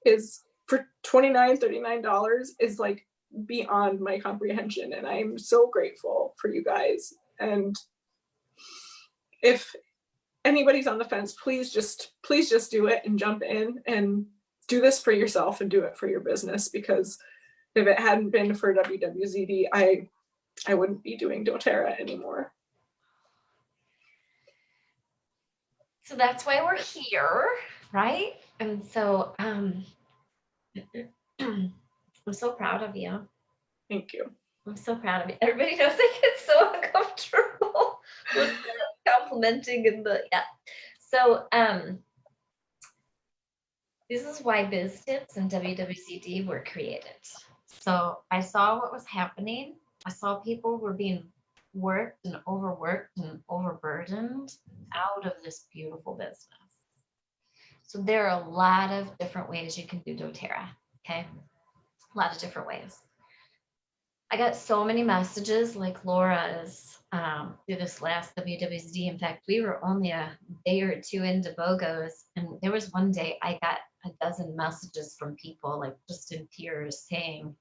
is, for $29, $39, is like beyond my comprehension. And I'm so grateful for you guys. And if anybody's on the fence, please just do it and jump in and do this for yourself and do it for your business. Because if it hadn't been for WWZD, I wouldn't be doing doTERRA anymore. So that's why we're here, right? And so I'm so proud of you. Thank you. I'm so proud of you. Everybody knows I get so uncomfortable with complimenting and So this is why Biz Tips and WWZD were created. So I saw what was happening. I saw people were being worked and overburdened out of this beautiful business. So there are a lot of different ways you can do doTERRA. Okay. A lot of different ways. I got so many messages like Laura's through this last WWZD. In fact, we were only a day or two into BOGOs, and there was one day I got a dozen messages from people like just in tears saying,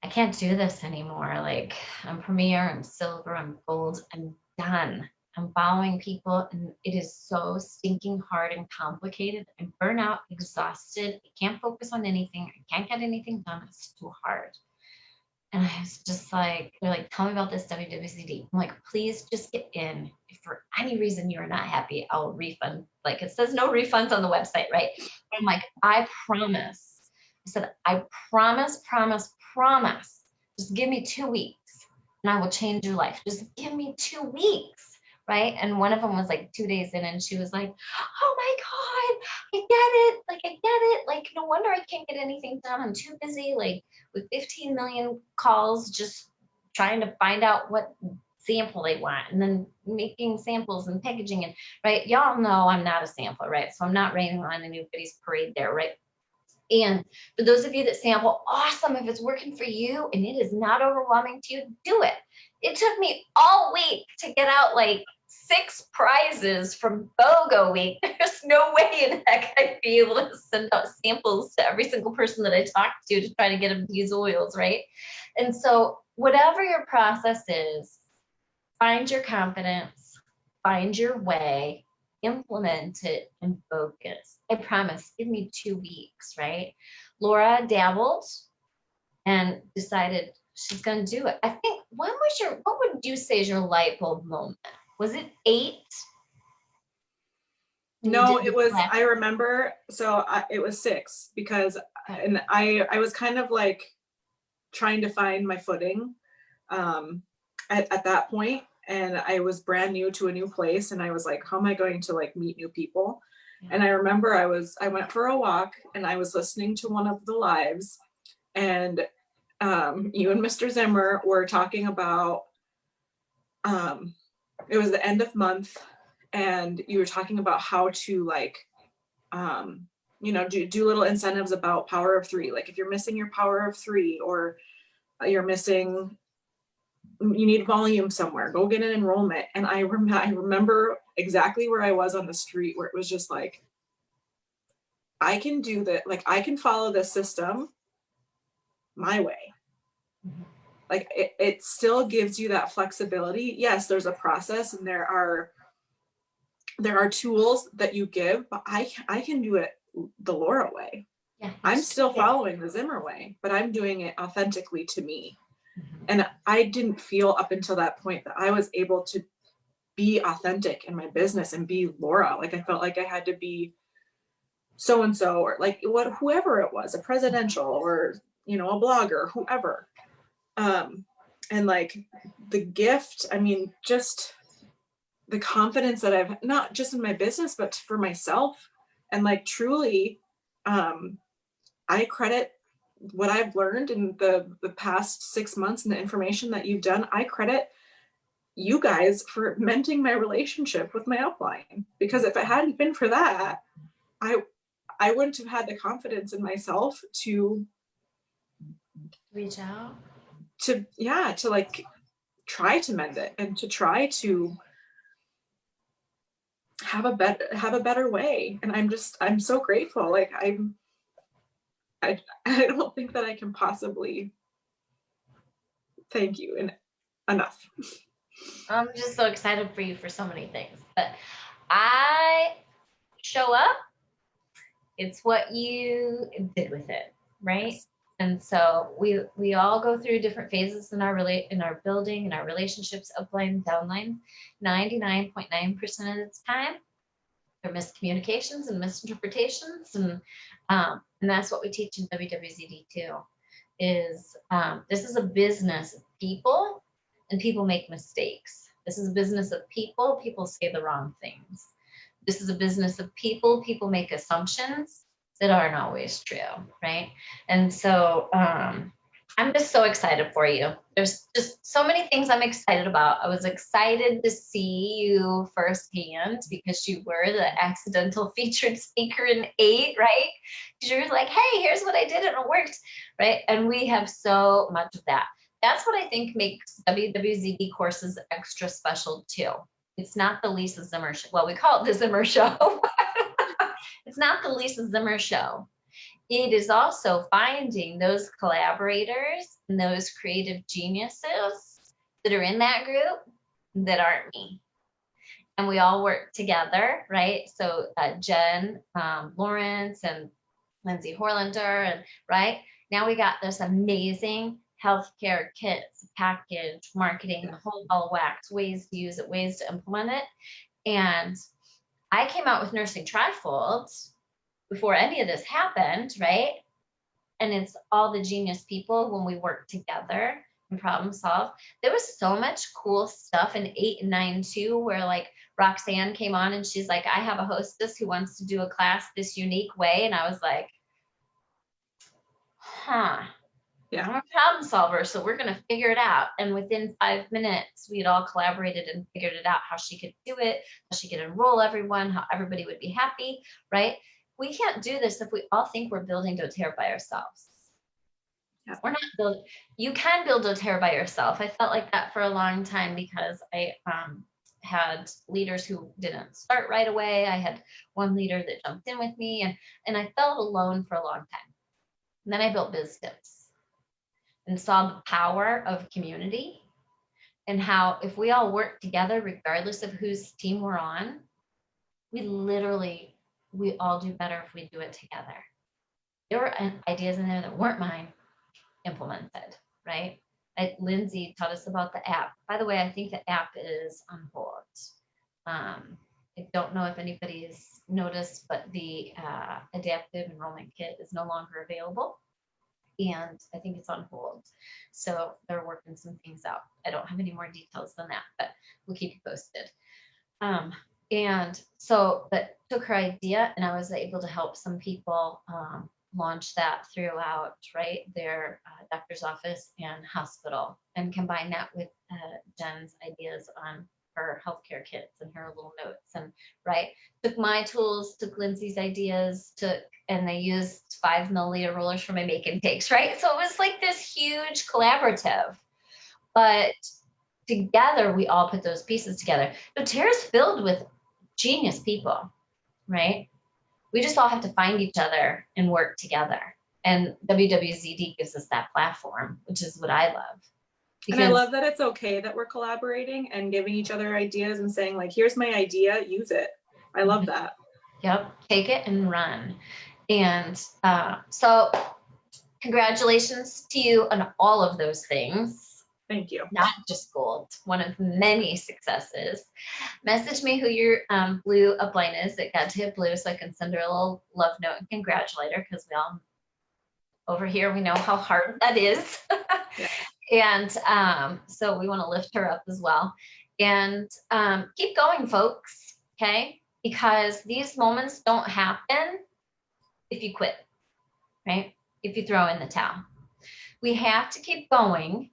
I can't do this anymore. Like, I'm Premier, I'm Silver, I'm Gold, I'm done. I'm following people, and it is so stinking hard and complicated. I'm burnout, exhausted. I can't focus on anything. I can't get anything done. It's too hard. And I was just like, they're like, tell me about this WWCD. I'm like, please just get in. If for any reason you're not happy, I'll refund. Like, it says no refunds on the website, right? But I'm like, I promise. I said, I promise. Just give me 2 weeks and I will change your life. Just give me 2 weeks. Right. And one of them was like 2 days in, and she was like, oh my God, I get it. Like, I get it. Like, no wonder I can't get anything done. I'm too busy, like, with 15 million calls, just trying to find out what sample they want and then making samples and packaging. And right. Y'all know I'm not a sampler, right? So I'm not raining on anybody's parade there, right? And for those of you that sample, awesome. If it's working for you and it is not overwhelming to you, do it. It took me all week to get out like 6 prizes from BOGO week. There's no way in heck I'd be able to send out samples to every single person that I talked to try to get them to use oils, right? And so whatever your process is, find your confidence, find your way, implement it, and focus. I promise, give me 2 weeks, right? Laura dabbled and decided she's going to do it. I think, what would you say is your light bulb moment? Was it 8? No, it was, I remember, it was 6 because, and I was kind of like trying to find my footing at that point. And I was brand new to a new place, and I was like, how am I going to like meet new people? And I remember I went for a walk and I was listening to one of the lives, and you and Mr. Zimmer were talking about, it was the end of month, and you were talking about how to like, do little incentives about power of 3. Like if you're missing your power of 3, or you're missing, you need volume somewhere, go get an enrollment. And I remember exactly where I was on the street, where it was just like, I can do that. Like I can follow this system my way. Like it still gives you that flexibility. Yes, there's a process and there are tools that you give, but I can do it the Laura way. Yeah, I'm still following the Zimmer way, but I'm doing it authentically to me. And I didn't feel up until that point that I was able to be authentic in my business and be Laura. Like I felt like I had to be so-and-so, or like whoever it was, a presidential, or, a blogger, whoever. And like the gift, I mean, just the confidence that I've, not just in my business, but for myself. And like, truly, I credit what I've learned in the past 6 months and the information that you've done. I credit you guys for mending my relationship with my upline, because if it hadn't been for that, I wouldn't have had the confidence in myself to reach out, to like try to mend it and to try to have a better way. And I'm so grateful. Like I don't think that I can possibly thank you enough. I'm just so excited for you for so many things. But I show up, it's what you did with it, right? Yes. And so we all go through different phases in our building, in our relationships, upline, downline. 99.9% of the time, there are miscommunications and misinterpretations, and that's what we teach in WWZD too. Is this is a business of people, and people make mistakes. This is a business of people. People say the wrong things. This is a business of people. People make assumptions that aren't always true, right? And so I'm just so excited for you. There's just so many things I'm excited about. I was excited to see you firsthand because you were the accidental featured speaker in 8, right? Because you were like, hey, here's what I did and it worked, right? And we have so much of that. That's what I think makes WWZD courses extra special too. It's not the Lisa Zimmer show. Well, we call it the Zimmer show. It's not the Lisa Zimmer show. It is also finding those collaborators and those creative geniuses that are in that group that aren't me. And we all work together, right? So Jen Lawrence and Lindsay Horlander, and right now we got this amazing healthcare kits, package, marketing, the whole ball of wax, ways to use it, ways to implement it. And I came out with Nursing Trifold before any of this happened, right? And it's all the genius people when we work together and problem solve. There was so much cool stuff in 8 and 9 too, where like Roxanne came on and she's like, I have a hostess who wants to do a class this unique way. And I was like, yeah, I'm a problem solver, so we're going to figure it out. And within 5 minutes, we had all collaborated and figured it out, how she could do it, how she could enroll everyone, how everybody would be happy, right? We can't do this if we all think we're building doTERRA by ourselves. Yeah. We're not building. You can build doTERRA by yourself. I felt like that for a long time because I had leaders who didn't start right away. I had one leader that jumped in with me, and I felt alone for a long time. And then I built BizTips and saw the power of community and how if we all work together, regardless of whose team we're on, we all do better if we do it together. There were ideas in there that weren't mine implemented, right? Lindsay taught us about the app. By the way, I think the app is on hold. I don't know if anybody's noticed, but the adaptive enrollment kit is no longer available. And I think it's on hold. So they're working some things out. I don't have any more details than that, but we'll keep you posted. And so, but took her idea and I was able to help some people launch that throughout, right, their doctor's office and hospital, and combine that with Jen's ideas on her healthcare kits and her little notes, and right, took my tools, took Lindsay's ideas, and they used 5 milliliter rollers for my make and takes, right? So it was like this huge collaborative, but together we all put those pieces together. doTERRA's filled with genius people, right? We just all have to find each other and work together. And WWZD gives us that platform, which is what I love. And I love that it's okay that we're collaborating and giving each other ideas and saying like, here's my idea, use it. I love that. Yep, take it and run. And so congratulations to you on all of those things. Thank you. Not just gold, one of many successes. Message me who your blue upline is that got to hit blue so I can send her a little love note and congratulate her, because we all over here, we know how hard that is. Yeah. And so we want to lift her up as well. And keep going, folks, okay? Because these moments don't happen if you quit, right? If you throw in the towel. We have to keep going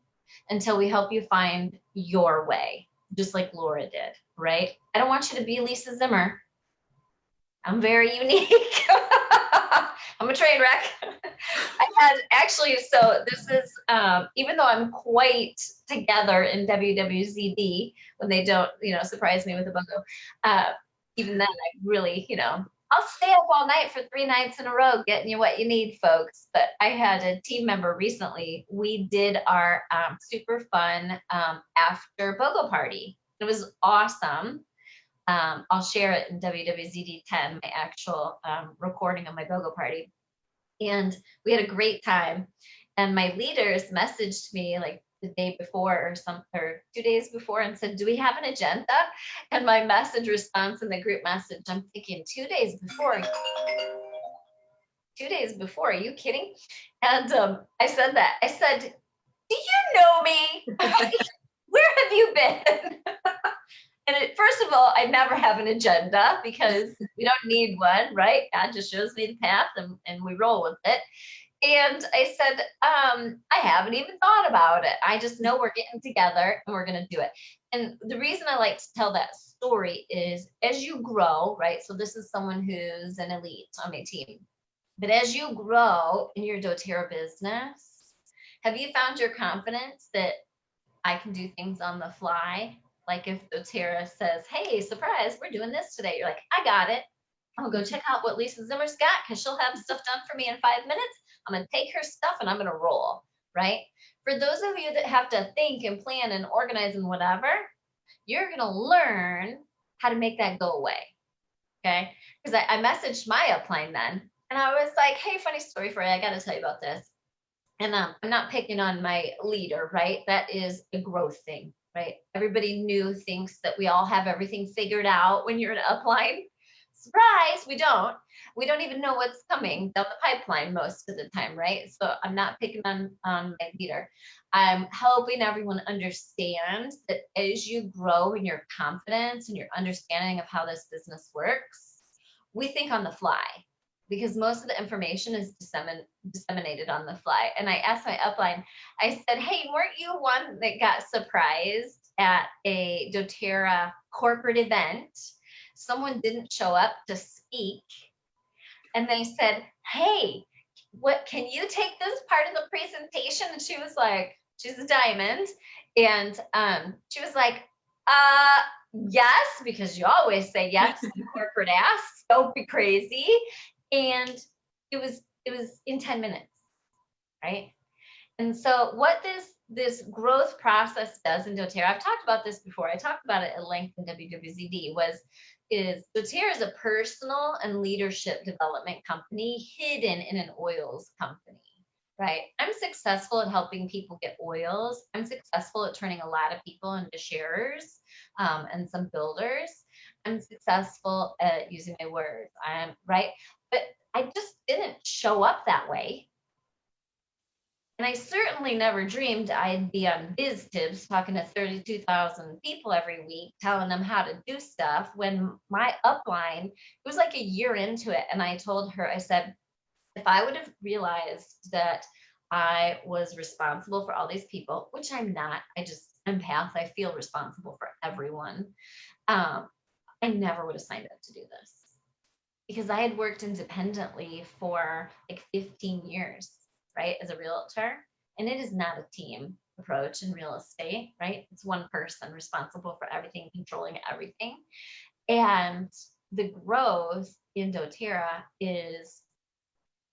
until we help you find your way, just like Laura did, right? I don't want you to be Lisa Zimmer. I'm very unique. I'm a train wreck. I had actually, so this is, even though I'm quite together in WWZD, when they don't, surprise me with a BOGO, even then I really, I'll stay up all night for 3 nights in a row getting you what you need, folks. But I had a team member recently. We did our super fun after BOGO party. It was awesome. I'll share it in WWZD 10, my actual recording of my BOGO party. And we had a great time. And my leaders messaged me like the day before or 2 days before and said, do we have an agenda? And my message response in the group message, I'm thinking 2 days before. 2 days before, are you kidding? And I said that. I said, do you know me? Where have you been? first of all, I never have an agenda because we don't need one, right? God just shows me the path and we roll with it. And I said, I haven't even thought about it. I just know we're getting together and we're going to do it. And the reason I like to tell that story is as you grow, right? So this is someone who's an elite on my team. But as you grow in your doTERRA business, have you found your confidence that I can do things on the fly? Like if doTERRA says, hey, surprise, we're doing this today. You're like, I got it. I'll go check out what Lisa Zimmer's got because she'll have stuff done for me in 5 minutes. I'm going to take her stuff and I'm going to roll, right? For those of you that have to think and plan and organize and whatever, you're going to learn how to make that go away, okay? Because I messaged my upline then, and I was like, hey, funny story for you. I got to tell you about this. And I'm not picking on my leader, right? That is a growth thing, right? Everybody thinks that we all have everything figured out when you're an upline. Surprise, we don't. We don't even know what's coming down the pipeline most of the time, right? So I'm not picking on my leader. I'm helping everyone understand that as you grow in your confidence and your understanding of how this business works, we think on the fly because most of the information is disseminated on the fly. And I asked my upline, I said, hey, weren't you one that got surprised at a doTERRA corporate event? Someone didn't show up to speak. And they said, hey, what can you take this part of the presentation? And she was like, she's a diamond. And she was like, yes, because you always say yes to corporate asks. Don't be crazy. And it was in 10 minutes, right? And so what this growth process does in doTERRA, I've talked about this before. I talked about it at length in WWZD, doTERRA is a personal and leadership development company hidden in an oils company, right? I'm successful at helping people get oils. I'm successful at turning a lot of people into sharers and some builders. I'm successful at using my words. Right. But I just didn't show up that way. And I certainly never dreamed I'd be on Biz Tips talking to 32,000 people every week, telling them how to do stuff when my upline, it was like a year into it. And I told her, I said, if I would have realized that I was responsible for all these people, which I'm not, I just empath, I feel responsible for everyone. I never would have signed up to do this because I had worked independently for like 15 years, right, as a realtor. And it is not a team approach in real estate, right? It's one person responsible for everything, controlling everything. And the growth in doTERRA is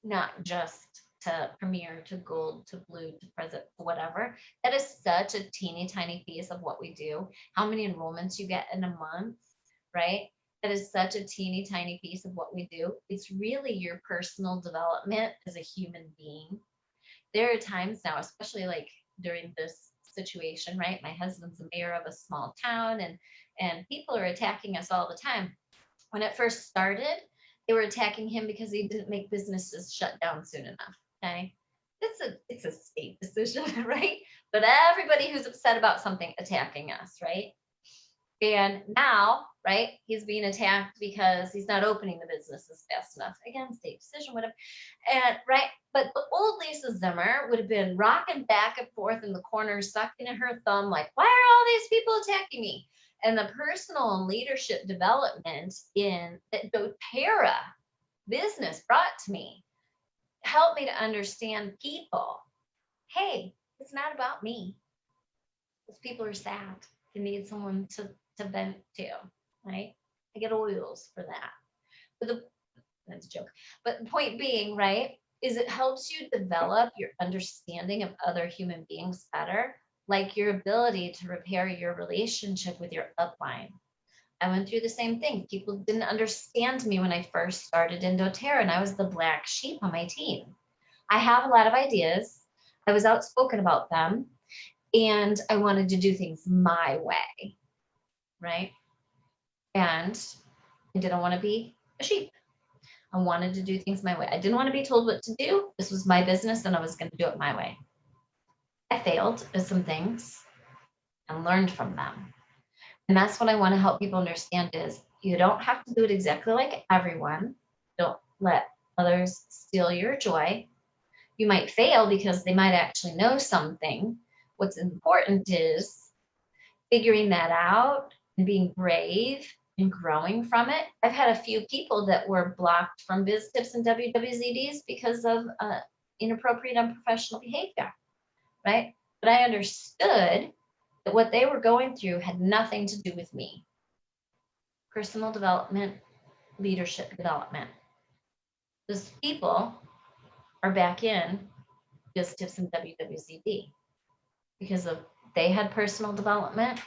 not just to Premier, to Gold, to Blue, to Present, whatever. That is such a teeny tiny piece of what we do. How many enrollments you get in a month, right? That is such a teeny tiny piece of what we do. It's really your personal development as a human being. There are times now, especially like during this situation, right? My husband's the mayor of a small town and people are attacking us all the time. When it first started, they were attacking him because he didn't make businesses shut down soon enough. Okay. It's a state decision, right? But everybody who's upset about something attacking us, right? And now, right, he's being attacked because he's not opening the businesses fast enough. Again, state decision, whatever. And right, but the old Lisa Zimmer would have been rocking back and forth in the corner, sucking in her thumb, like, why are all these people attacking me? And the personal and leadership development in that doTERRA business brought to me helped me to understand people. Hey, it's not about me. Those people are sad. They need someone to vent to, right? I get oils for that. But that's a joke. But the point being, right, is it helps you develop your understanding of other human beings better, like your ability to repair your relationship with your upline. I went through the same thing. People didn't understand me when I first started in doTERRA, and I was the black sheep on my team. I have a lot of ideas. I was outspoken about them, and I wanted to do things my way, right? And I didn't want to be a sheep. I wanted to do things my way. I didn't want to be told what to do. This was my business, and I was going to do it my way. I failed at some things and learned from them. And that's what I want to help people understand is you don't have to do it exactly like everyone. Don't let others steal your joy. You might fail because they might actually know something. What's important is figuring that out and being brave and growing from it. I've had a few people that were blocked from biz tips and WWZDs because of inappropriate, unprofessional behavior, right? But I understood that what they were going through had nothing to do with me. Personal development, leadership development. Those people are back in biz tips and WWZD because of they had personal development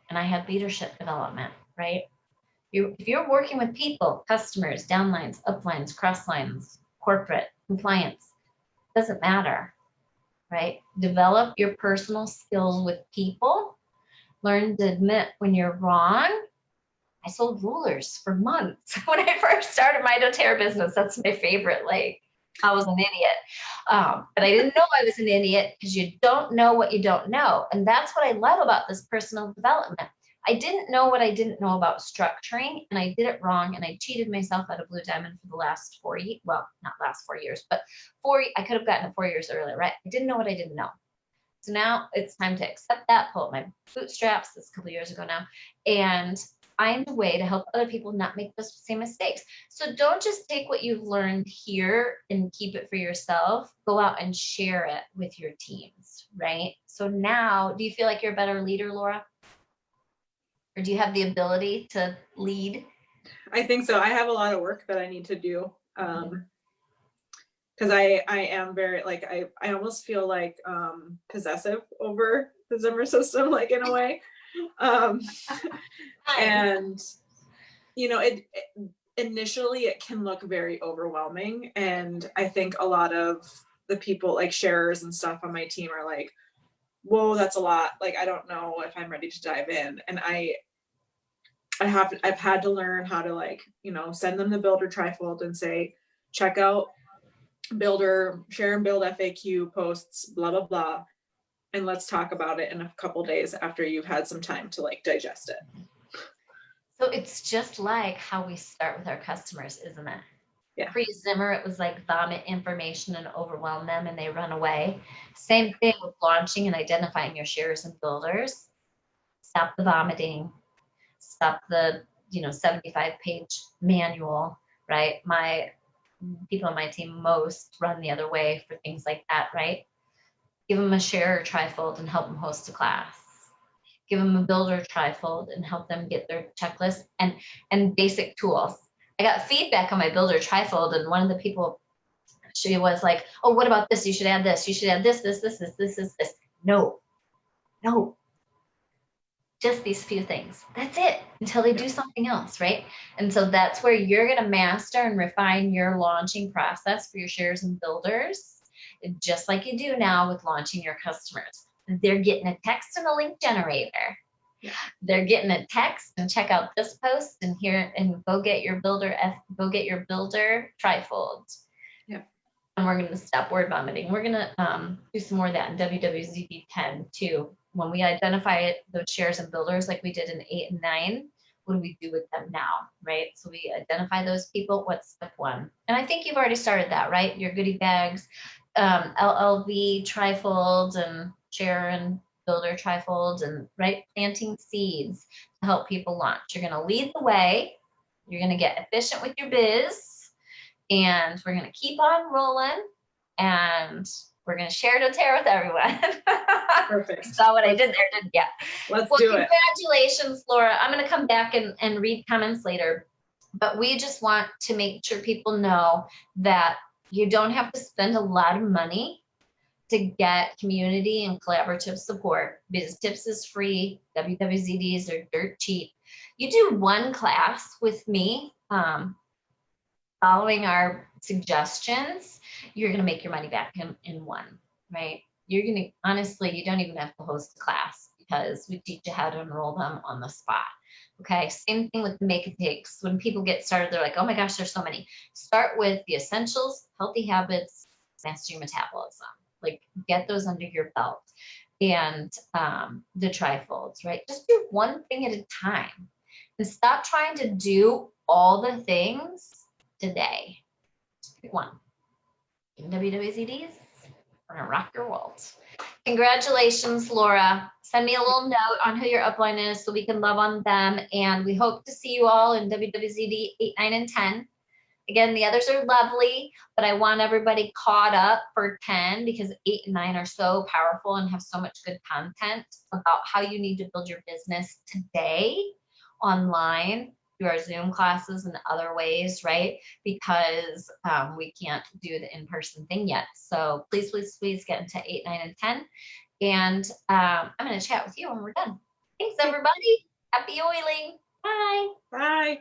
and I had leadership development, right? If you're working with people, customers, downlines, uplines, crosslines, corporate, compliance, doesn't matter, right? Develop your personal skills with people. Learn to admit when you're wrong. I sold rulers for months when I first started my doTERRA business. That's my favorite. Like, I was an idiot. But I didn't know I was an idiot because you don't know what you don't know. And that's what I love about this personal development. I didn't know what I didn't know about structuring, and I did it wrong, and I cheated myself out of Blue Diamond for the last 4 years. Well, not last 4 years, but I could have gotten it 4 years earlier, right? I didn't know what I didn't know. So now it's time to accept that, pull up my bootstraps. This a couple years ago now, and find a way to help other people not make those same mistakes. So don't just take what you've learned here and keep it for yourself. Go out and share it with your teams, right? So now, do you feel like you're a better leader, Laura? Or do you have the ability to lead? I think so. I have a lot of work that I need to do. Because I am very, like, I almost feel like possessive over the Zimmer system, like, in a way. And, you know, it initially it can look very overwhelming. And I think a lot of the people, like sharers and stuff on my team, are like, whoa, that's a lot. Like, I don't know if I'm ready to dive in. And I've had to learn how to, like, you know, send them the builder trifold and say, check out builder, share and build FAQ posts, blah, blah, blah. And let's talk about it in a couple days after you've had some time to, like, digest it. So it's just like how we start with our customers, isn't it? Yeah. Pre-Zimmer, it was like vomit information and overwhelm them and they run away. Same thing with launching and identifying your sharers and builders. Stop the vomiting. Stop the 75-page manual, right? My people on my team most run the other way for things like that, right? Give them a sharer trifold and help them host a class. Give them a builder trifold and help them get their checklist and basic tools. I got feedback on my builder trifold, and one of the people, she was like, oh, what about this? You should add this. You should add this. No. Just these few things. That's it until they do something else, right? And so that's where you're going to master and refine your launching process for your sharers and builders, just like you do now with launching your customers. They're getting a text and a link generator. Yeah. They're getting a text and check out this post and here and go get your builder trifold. Yeah. And we're going to stop word vomiting. We're going to do some more of that in WWZD 10 too. When we identify those sharers and builders like we did in 8 and 9, what do we do with them now, right? So we identify those people. What's step 1? And I think you've already started that, right? Your goodie bags, LLV trifolds and sharer and builder trifolds, and right, planting seeds to help people launch. You're going to lead the way. You're going to get efficient with your biz, and we're going to keep on rolling, and we're going to share doTERRA with everyone. Perfect. Saw what I did there, didn't you? Let's do it. Congratulations, Laura. I'm going to come back and read comments later, but we just want to make sure people know that you don't have to spend a lot of money to get community and collaborative support. Biz Tips is free. WWZDs are dirt cheap. You do one class with me, following our suggestions, you're going to make your money back in one, right? You're going to, honestly, you don't even have to host a class because we teach you how to enroll them on the spot. Okay, same thing with the make and takes. When people get started, they're like, oh my gosh, there's so many. Start with the essentials, healthy habits, master your metabolism. Like, get those under your belt. and the trifolds, right? Just do one thing at a time and stop trying to do all the things today. Just pick one. WWZDs, we're gonna rock your world. Congratulations, Laura. Send me a little note on who your upline is so we can love on them. And we hope to see you all in WWZD 8, 9, and 10. Again, the others are lovely, but I want everybody caught up for 10 because 8 and 9 are so powerful and have so much good content about how you need to build your business today online through our Zoom classes and other ways, right? Because we can't do the in-person thing yet. So please, please, please get into 8, 9, and 10. And I'm going to chat with you when we're done. Thanks, everybody. Happy oiling. Bye. Bye.